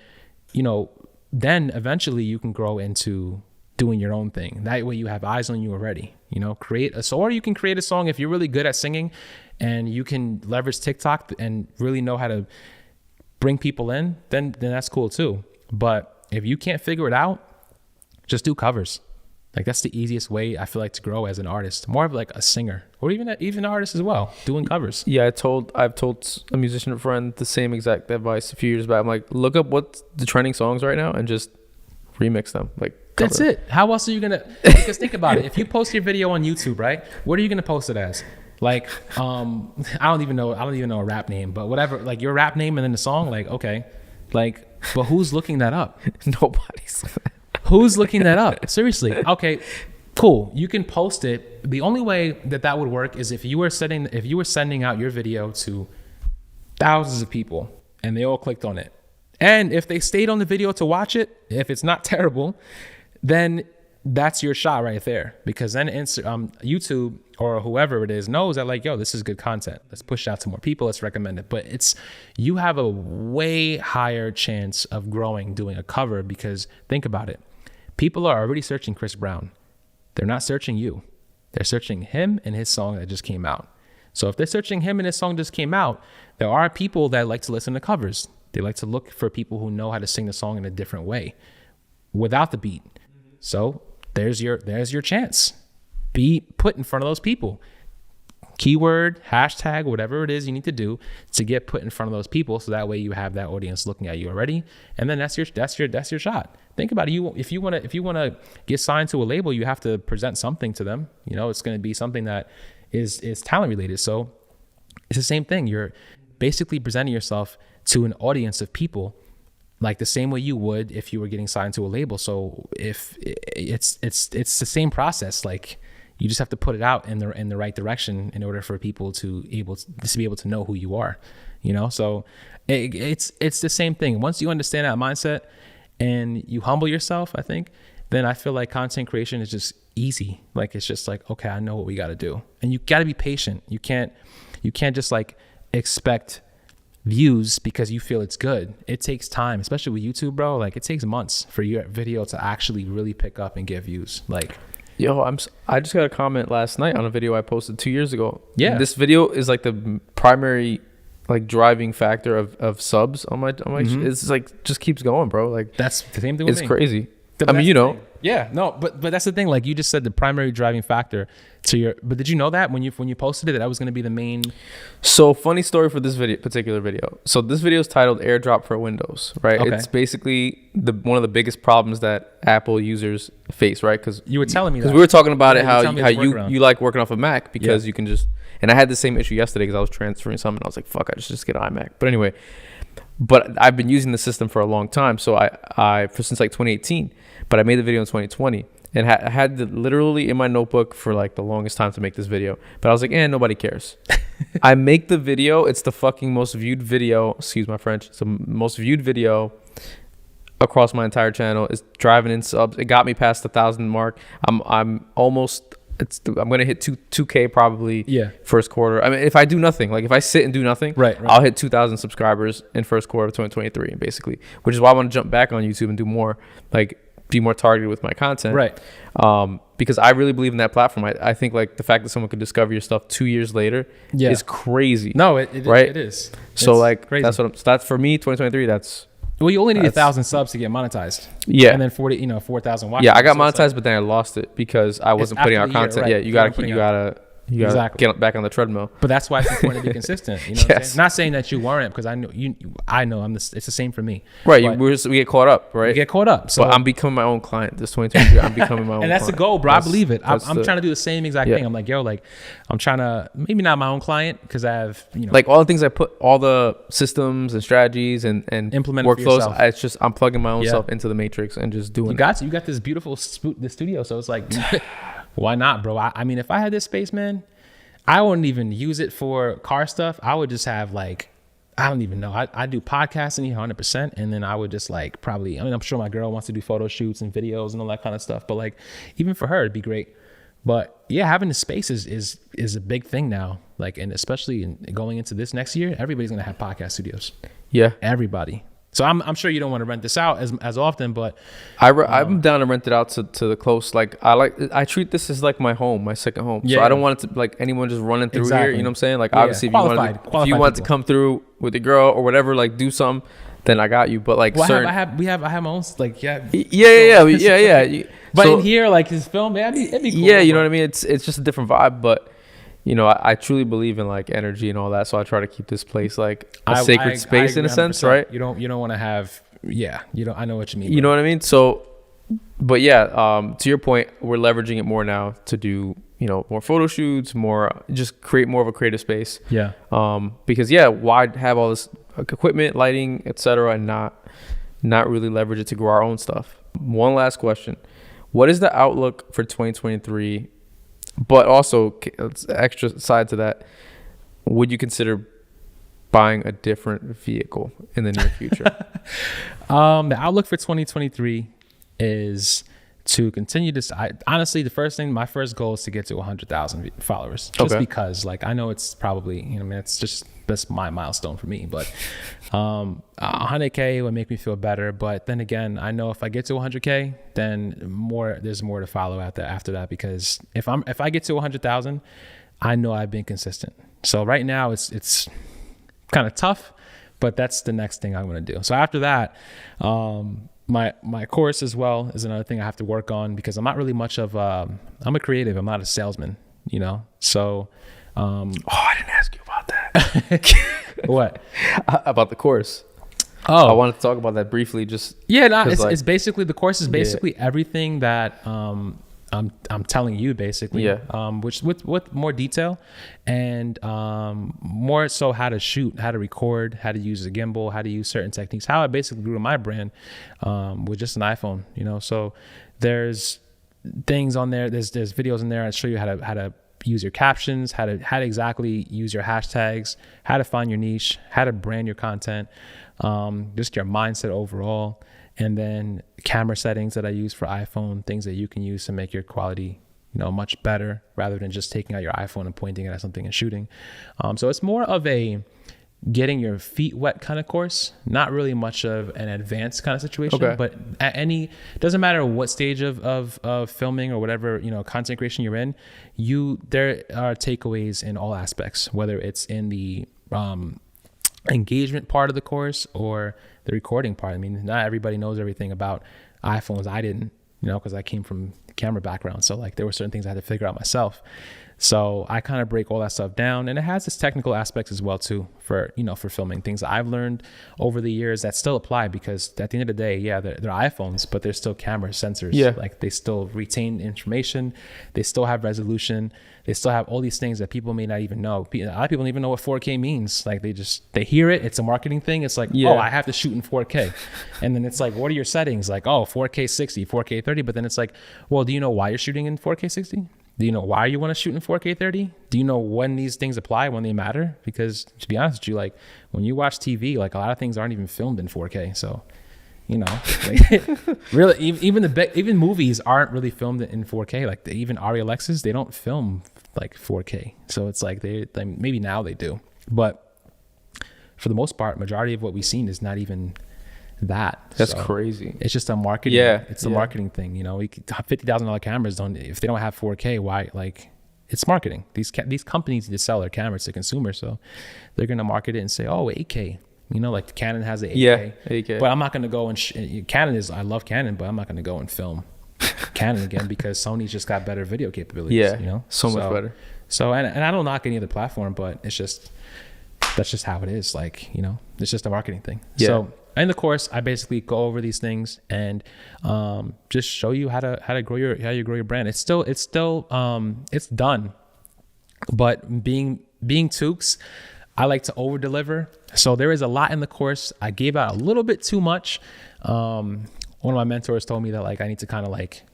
Speaker 2: you know, then eventually you can grow into doing your own thing. That way you have eyes on you already. You know, or you can create a song if you're really good at singing, and you can leverage TikTok and really know how to bring people in, then that's cool too. But if you can't figure it out, just do covers. Like, that's the easiest way, I feel like, to grow as an artist, more of like a singer, or even an artist as well, doing covers.
Speaker 1: Yeah, I've told a musician friend the same exact advice a few years back. I'm like, look up what's the trending songs right now and just remix them. Like,
Speaker 2: that's it. How else are you gonna? Because think about it. If you post your video on YouTube, right? What are you gonna post it as? Like, I don't even know a rap name, but whatever, like your rap name and then the song, like, okay, like, but who's looking that up?
Speaker 1: Nobody's.
Speaker 2: Who's looking that up? Seriously. Okay, cool. You can post it. The only way that would work is if you were sending out your video to thousands of people and they all clicked on it. And if they stayed on the video to watch it, if it's not terrible, then that's your shot right there. Because then YouTube or whoever it is knows that, like, yo, this is good content. Let's push it out to more people. Let's recommend it. But you have a way higher chance of growing doing a cover, because think about it. People are already searching Chris Brown. They're not searching you. They're searching him and his song that just came out. So if they're searching him and his song just came out, there are people that like to listen to covers. They like to look for people who know how to sing the song in a different way without the beat. So there's your chance. Be put in front of those people. Keyword, hashtag, whatever it is you need to do to get put in front of those people, so that way you have that audience looking at you already, and then that's your shot. Think about it. If you want to get signed to a label, you have to present something to them. You know, it's going to be something that is talent related. So it's the same thing. You're basically presenting yourself to an audience of people like the same way you would if you were getting signed to a label. So if it's the same process, like, you just have to put it out in the right direction in order for people to be able to know who you are, you know? So it's the same thing. Once you understand that mindset and you humble yourself, I think, then I feel like content creation is just easy. Like, it's just like, okay, I know what we got to do. And you got to be patient. You can't just like expect views because you feel it's good. It takes time, especially with YouTube, bro. Like it takes months for your video to actually really pick up and get views. Like,
Speaker 1: yo, I just got a comment last night on a video I posted 2 years ago.
Speaker 2: Yeah.
Speaker 1: And this video is like the primary like driving factor of subs on my it's like just keeps going, bro. Like
Speaker 2: that's the same thing with
Speaker 1: it's
Speaker 2: me.
Speaker 1: crazy.
Speaker 2: But
Speaker 1: I mean, you know.
Speaker 2: Yeah, no, but that's the thing. Like you just said, the primary driving factor to your. But did you know that when you posted it, that was going to be the main?
Speaker 1: So funny story for this particular video. So this video is titled "AirDrop for Windows," right?
Speaker 2: Okay.
Speaker 1: It's basically one of the biggest problems that Apple users face, right? Because
Speaker 2: you were telling me that.
Speaker 1: Because we were talking about it, how you like working off a Mac because you can just. And I had the same issue yesterday because I was transferring something. And I was like, "Fuck, I just get an iMac." But anyway, I've been using the system for a long time. So since like 2018. But I made the video in 2020 and I had literally in my notebook for like the longest time to make this video. But I was like, nobody cares. I make the video. It's the fucking most viewed video. Excuse my French. It's the most viewed video across my entire channel. It's driving in subs. It got me past the 1,000 mark. I'm almost. I'm gonna hit 2K probably. First quarter. I mean, if I do nothing, like if I sit and do nothing,
Speaker 2: right.
Speaker 1: I'll hit 2,000 subscribers in first quarter of 2023, basically. Which is why I want to jump back on YouTube and do more, like be more targeted with my content,
Speaker 2: right?
Speaker 1: Because I really believe in that platform. I think like the fact that someone could discover your stuff 2 years later is crazy.
Speaker 2: No, it
Speaker 1: right?
Speaker 2: It is.
Speaker 1: So
Speaker 2: it's
Speaker 1: like
Speaker 2: crazy.
Speaker 1: That's for me. 2023.
Speaker 2: Well, you only need 1,000 subs to get monetized.
Speaker 1: Yeah.
Speaker 2: And then 4,000 watches.
Speaker 1: Yeah, I got monetized, but then I lost it because I wasn't putting out content.
Speaker 2: Right.
Speaker 1: Yeah, you gotta get back on the treadmill.
Speaker 2: But that's why it's important to be consistent. You know what I'm saying? Not saying that you weren't, because I know it's the same for me.
Speaker 1: Right. We get caught up, right?
Speaker 2: You get caught up. So
Speaker 1: but I'm becoming my own client this 2023. I'm becoming my own
Speaker 2: and that's
Speaker 1: client.
Speaker 2: The goal, bro. I believe it. I'm trying to do the same exact thing. I'm like, I'm trying to, maybe not my own client, because I have,
Speaker 1: like all the things I put, all the systems and strategies and
Speaker 2: implement
Speaker 1: workflows. It's just, I'm plugging my own self into the matrix and just doing it.
Speaker 2: You got this beautiful this studio. So it's like, why not, bro? I mean, if I had this space, man, I wouldn't even use it for car stuff. I would just have like, I don't even know. I do podcasting 100%. And then I would just like probably, I'm sure my girl wants to do photo shoots and videos and all that kind of stuff. But like, even for her, it'd be great. But yeah, having the space is a big thing now. Like, and especially going into this next year, everybody's going to have podcast studios.
Speaker 1: Yeah.
Speaker 2: Everybody. So I'm sure you don't want to rent this out as often, but
Speaker 1: I'm down to rent it out to the close. Like I treat this as like my home, my second home. So I don't want it to like anyone just running through here. You know what I'm saying? Like obviously if you want to come through with your girl or whatever, like do something, then I got you. But like
Speaker 2: I have my own like yeah. But so, in here, like his film, it'd be cool.
Speaker 1: Yeah, you know what I mean? It's just a different vibe, but I truly believe in like energy and all that, so I try to keep this place like a sacred space in a sense, right? You
Speaker 2: don't want to have, I know what you mean.
Speaker 1: You know what I mean? So, but yeah, to your point, we're leveraging it more now to do more photo shoots, more just create more of a creative space.
Speaker 2: Yeah.
Speaker 1: Because why have all this equipment, lighting, etc., and not really leverage it to grow our own stuff? One last question: what is the outlook for 2023? But also, extra side to that, would you consider buying a different vehicle in the near future?
Speaker 2: The outlook for 2023 is to continue this. Honestly, my first goal is to get to 100,000 followers. Just because, like, I know it's probably, that's my milestone for me. But 100K would make me feel better. But then again, I know if I get to 100K, then there's more to follow after that. Because if I get to 100,000, I know I've been consistent. So right now it's kind of tough, but that's the next thing I'm going to do. So after that, my course as well is another thing I have to work on, because I'm not really much of I'm a creative. I'm not a salesman, So
Speaker 1: I didn't ask you about that.
Speaker 2: What?
Speaker 1: About the course.
Speaker 2: Oh,
Speaker 1: I wanted to talk about that briefly. Just
Speaker 2: it's basically, the course is basically everything that I'm telling you, basically. Which with more detail and more so how to shoot, how to record, how to use a gimbal, how to use certain techniques, how I basically grew my brand with just an iPhone. So there's things on there. There's videos in there that show you how to use your captions, how to exactly use your hashtags, how to find your niche, how to brand your content, just your mindset overall. And then camera settings that I use for iPhone, things that you can use to make your quality, much better, rather than just taking out your iPhone and pointing it at something and shooting. So it's more of a getting your feet wet kind of course, not really much of an advanced kind of situation.
Speaker 1: Okay.
Speaker 2: But at any, doesn't matter what stage of filming or whatever, content creation you're in, there are takeaways in all aspects, whether it's in the engagement part of the course or the recording part. I mean, not everybody knows everything about iPhones. I didn't, because I came from the camera background. So like there were certain things I had to figure out myself. So I kind of break all that stuff down, and it has its technical aspects as well too for filming. Things that I've learned over the years that still apply, because at the end of the day, yeah, they're iPhones, but they're still camera sensors.
Speaker 1: Yeah.
Speaker 2: Like they still retain information. They still have resolution. They still have all these things that people may not even know. A lot of people don't even know what 4K means. Like they hear it. It's a marketing thing. It's like, oh, I have to shoot in 4K. And then it's like, what are your settings? Like, oh, 4K 60, 4K 30. But then it's like, well, do you know why you're shooting in 4K 60? Do you know why you want to shoot in 4K 30? Do you know when these things apply, when they matter? Because to be honest with you, like when you watch TV, like a lot of things aren't even filmed in 4K. So, like, really, even movies aren't really filmed in 4K. Like even Arri Alexas, they don't film like 4K. So it's like they maybe now they do, but for the most part, majority of what we've seen is not even that.
Speaker 1: That's crazy.
Speaker 2: It's just a marketing.
Speaker 1: Yeah,
Speaker 2: it's a marketing thing. $50,000 cameras if they don't have 4K, why? Like it's marketing. These companies need to sell their cameras to consumers, so they're gonna market it and say, oh, 8K. Like Canon has the 8K.
Speaker 1: Yeah, 8K.
Speaker 2: But I'm not gonna go and I love Canon, but I'm not gonna go and film Canon again because Sony's just got better video capabilities.
Speaker 1: Yeah, so much better.
Speaker 2: So and I don't knock any other platform, but it's just that's just how it is. Like it's just a marketing thing.
Speaker 1: Yeah.
Speaker 2: So in the course, I basically go over these things and just show you how to grow your brand. It's done, but being Tukes, I like to over deliver. So there is a lot in the course. I gave out a little bit too much. One of my mentors told me that like I need to kind of like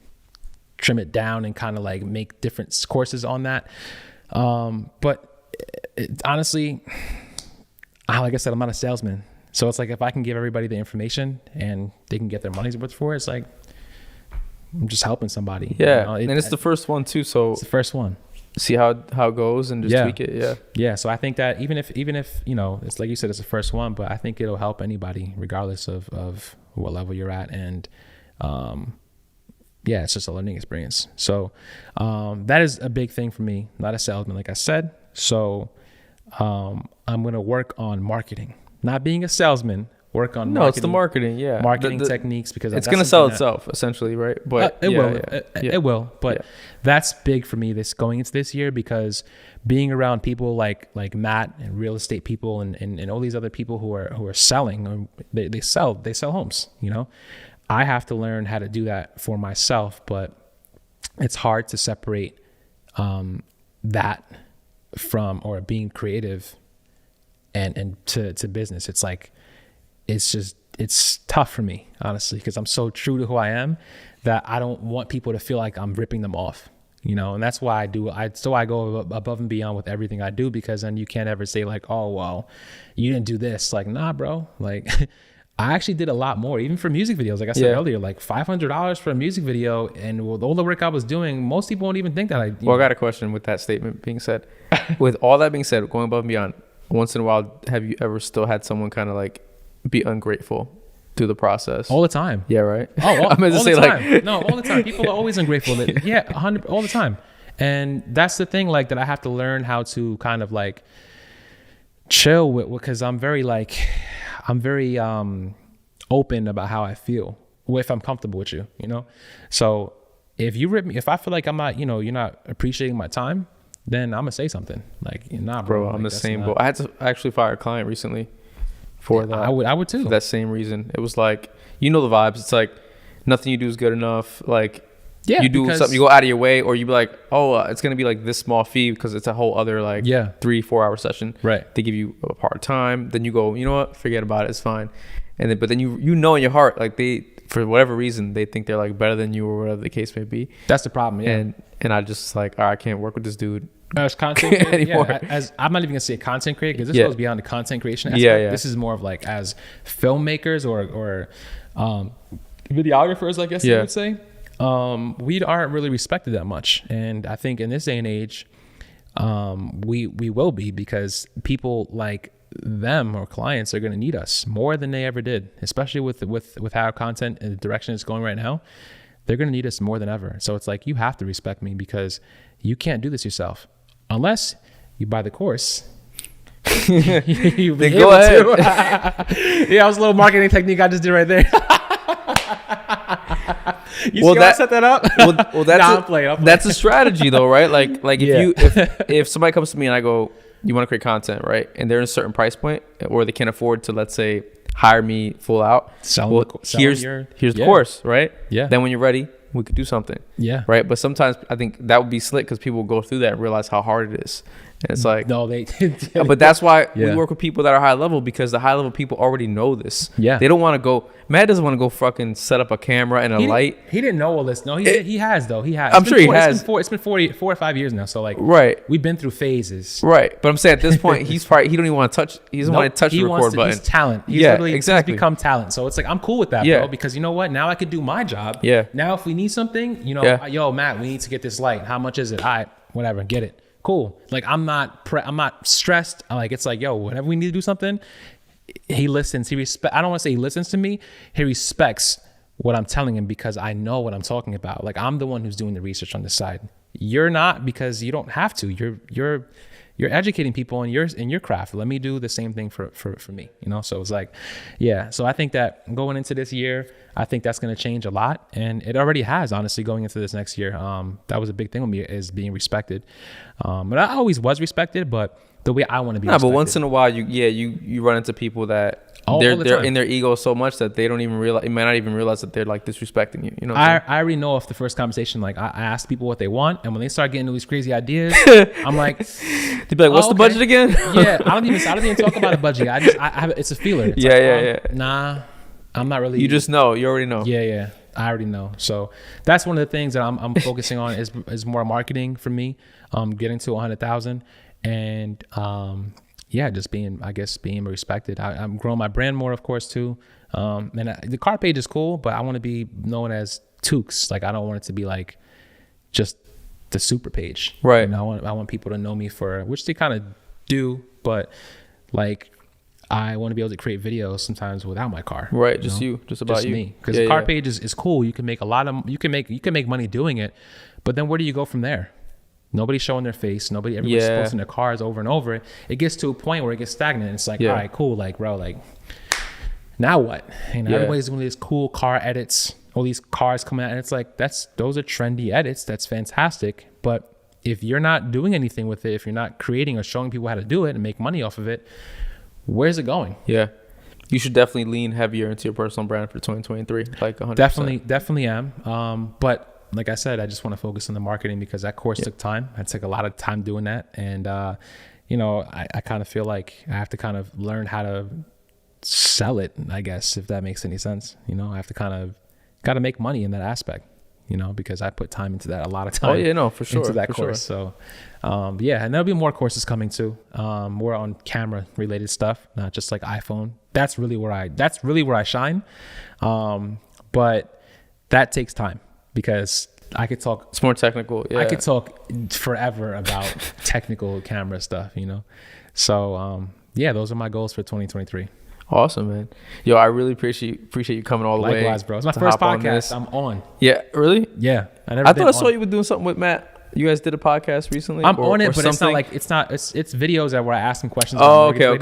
Speaker 2: trim it down and kind of like make different courses on that. But honestly, like I said, I'm not a salesman. So it's like if I can give everybody the information and they can get their money's worth for it, it's like I'm just helping somebody.
Speaker 1: Yeah, and it's the first one too. So
Speaker 2: it's the first one.
Speaker 1: See how it goes and just tweak it. Yeah.
Speaker 2: Yeah. So I think that even if it's like you said, it's the first one, but I think it'll help anybody regardless of what level you're at. And it's just a learning experience. So that is a big thing for me. Not a salesman, like I said. So I'm going to work on marketing. Not being a salesman, work on marketing.
Speaker 1: No, it's the marketing, yeah.
Speaker 2: Marketing techniques, because
Speaker 1: it's going to sell itself, essentially, right? But
Speaker 2: it will. But that's big for me going into this year, because being around people like Matt and real estate people and all these other people who are selling, they sell homes, I have to learn how to do that for myself, but it's hard to separate that from, or being creative and to business. It's like, it's tough for me, honestly, because I'm so true to who I am that I don't want people to feel like I'm ripping them off, and that's why I go above and beyond with everything I do, because then you can't ever say like, oh, well, you didn't do this. Like, nah, bro, like I actually did a lot more, even for music videos. Like I said earlier, like $500 for a music video, and with all the work I was doing, most people won't even think that I
Speaker 1: got a question with that statement being said. With all that being said, going above and beyond, once in a while, have you ever still had someone kind of like be ungrateful through the process?
Speaker 2: All the time.
Speaker 1: Yeah, right.
Speaker 2: Oh,
Speaker 1: I meant to say like
Speaker 2: no, all the time. People are always ungrateful. 100 all the time. And that's the thing, like, that I have to learn how to kind of like chill with, because I'm very open about how I feel, if I'm comfortable with you, So if you rip me, if I feel like I'm not, you're not appreciating my time, then I'm gonna say something like, nah, bro.
Speaker 1: I'm
Speaker 2: like,
Speaker 1: the same boat. I had to actually fire a client recently for that. I
Speaker 2: would too.
Speaker 1: For that same reason. It was like, the vibes. It's like nothing you do is good enough. Like, you do something, you go out of your way, or you be like, oh, it's gonna be like this small fee because it's a whole other like 3-4 hour session. Right. They give you a part time. Then you go, you know what? Forget about it. It's fine. And then, but then you in your heart, like they, for whatever reason, they think they're like better than you or whatever the case may be.
Speaker 2: That's the problem. Yeah.
Speaker 1: And I just like, all right, I can't work with this dude
Speaker 2: as content anymore. As I'm not even gonna say content creator, because this goes beyond the content creation aspect. This is more of like as filmmakers or videographers, I guess you would say. We aren't really respected that much, and I think in this day and age, we will be, because people like them or clients are going to need us more than they ever did, especially with how our content and the direction it's going right now. They're going to need us more than ever. So it's like, you have to respect me because you can't do this yourself unless you buy the course. You
Speaker 1: then go ahead.
Speaker 2: Yeah, that was a little marketing technique I just did right there. You see how I set that up?
Speaker 1: Well, that's a strategy though, right? Like if somebody comes to me and I go, you want to create content, right? And they're in a certain price point, or they can't afford to, let's say, hire me full out. Here's the course, right? Yeah. Then when you're ready, we could do something. Yeah. Right. But sometimes I think that would be slick because people will go through that and realize how hard it is. And it's like, no, but that's why we work with people that are high level, because the high level people already know this. Yeah. They don't want to go. Matt doesn't want to go fucking set up a camera and a light.
Speaker 2: He didn't know all this. No, he has though. He has.
Speaker 1: I'm sure he has.
Speaker 2: It's been 4 or 5 years now. So like,
Speaker 1: right.
Speaker 2: We've been through phases.
Speaker 1: Right. But I'm saying at this point, he don't even want to touch. He doesn't want to touch the record button.
Speaker 2: He's talent. He's become talent. So it's like, I'm cool with that, bro. Because you know what? Now I could do my job. Yeah. Now if we need something, yo, Matt, we need to get this light. How much is it? All right, whatever, get it. Cool. Like I'm not stressed. Like it's like, yo, whenever we need to do something, he listens. I don't want to say he listens to me. He respects what I'm telling him because I know what I'm talking about. Like I'm the one who's doing the research on the side. You're not, because you don't have to. You're educating people in your craft. Let me do the same thing for me, So it's like, yeah. So I think that going into this year, I think that's going to change a lot, and it already has, honestly, going into this next year. That was a big thing with me, is being respected. But I always was respected, but the way I want to be respected.
Speaker 1: But once in a while, you run into people that they're in their ego so much that they don't even realize, they might not even realize that they're like disrespecting you. You know,
Speaker 2: I already know off the first conversation, like I ask people what they want, and when they start getting into these crazy ideas, I'm like,
Speaker 1: they'd be like, "What's the budget again?"
Speaker 2: Yeah, I don't even talk about a budget. I have it's a feeler. It's like, nah, I'm not really.
Speaker 1: You just know. You already know.
Speaker 2: Yeah. I already know. So that's one of the things that I'm focusing on is more marketing for me. Getting to 100,000 and just being respected. I'm growing my brand more, of course, too. And the car page is cool, but I want to be known as Tukes. Like I don't want it to be like just the super page,
Speaker 1: right?
Speaker 2: I want people to know me for, which they kind of do, but like I want to be able to create videos sometimes without my car,
Speaker 1: right? Just about you,
Speaker 2: me, because the car page is cool. You can make you can make money doing it, but then where do you go from there? Nobody's showing their face. Everybody's posting their cars over and over. It gets to a point where it gets stagnant. It's like, all right, cool. Like, bro, like, now what? Everybody's doing these cool car edits, all these cars coming out. And it's like, those are trendy edits. That's fantastic. But if you're not doing anything with it, if you're not creating or showing people how to do it and make money off of it, where's it going?
Speaker 1: Yeah. You should definitely lean heavier into your personal brand for 2023. Like 100%.
Speaker 2: Definitely am. But like I said, I just want to focus on the marketing because that course took time. I took a lot of time doing that. And, I kind of feel like I have to kind of learn how to sell it, I guess, if that makes any sense. I have to got to make money in that aspect, because I put time into that, a lot of time.
Speaker 1: Oh, yeah, no, for sure.
Speaker 2: Into that course. Sure. So, and there'll be more courses coming too. More on camera related stuff, not just like iPhone. That's really where I shine. But that takes time. Because I could talk.
Speaker 1: It's more technical. Yeah.
Speaker 2: I could talk forever about technical camera stuff, So, those are my goals for 2023.
Speaker 1: Awesome, man. Yo, I really appreciate you coming all the way.
Speaker 2: Likewise, bro. It's my first podcast. I'm on.
Speaker 1: Yeah, really?
Speaker 2: Yeah.
Speaker 1: I thought I saw you were doing something with Matt. You guys did a podcast recently?
Speaker 2: I'm on it, but it's not like it's videos that where I ask him questions.
Speaker 1: Okay. So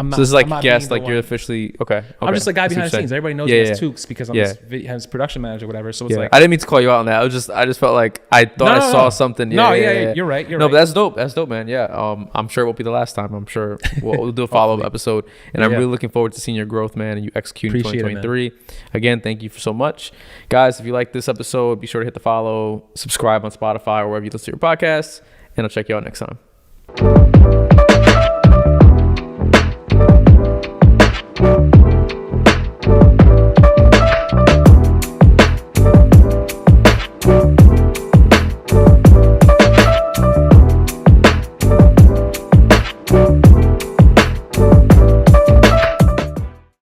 Speaker 1: this is like guest, like you're officially okay.
Speaker 2: I'm just a guy behind the scenes. Everybody knows me as Tukes because I'm his production manager, or whatever. So it's like
Speaker 1: I didn't mean to call you out on that. I just felt like I thought I saw something.
Speaker 2: Yeah. You're right.
Speaker 1: No, but that's dope. That's dope, man. Yeah. I'm sure it won't be the last time. I'm sure we'll do a follow-up episode, and I'm really looking forward to seeing your growth, man, and you execute in 2023. Again, thank you so much, guys. If you like this episode, be sure to hit the follow, subscribe on Spotify or wherever you listen to your podcasts, and I'll check you out next time.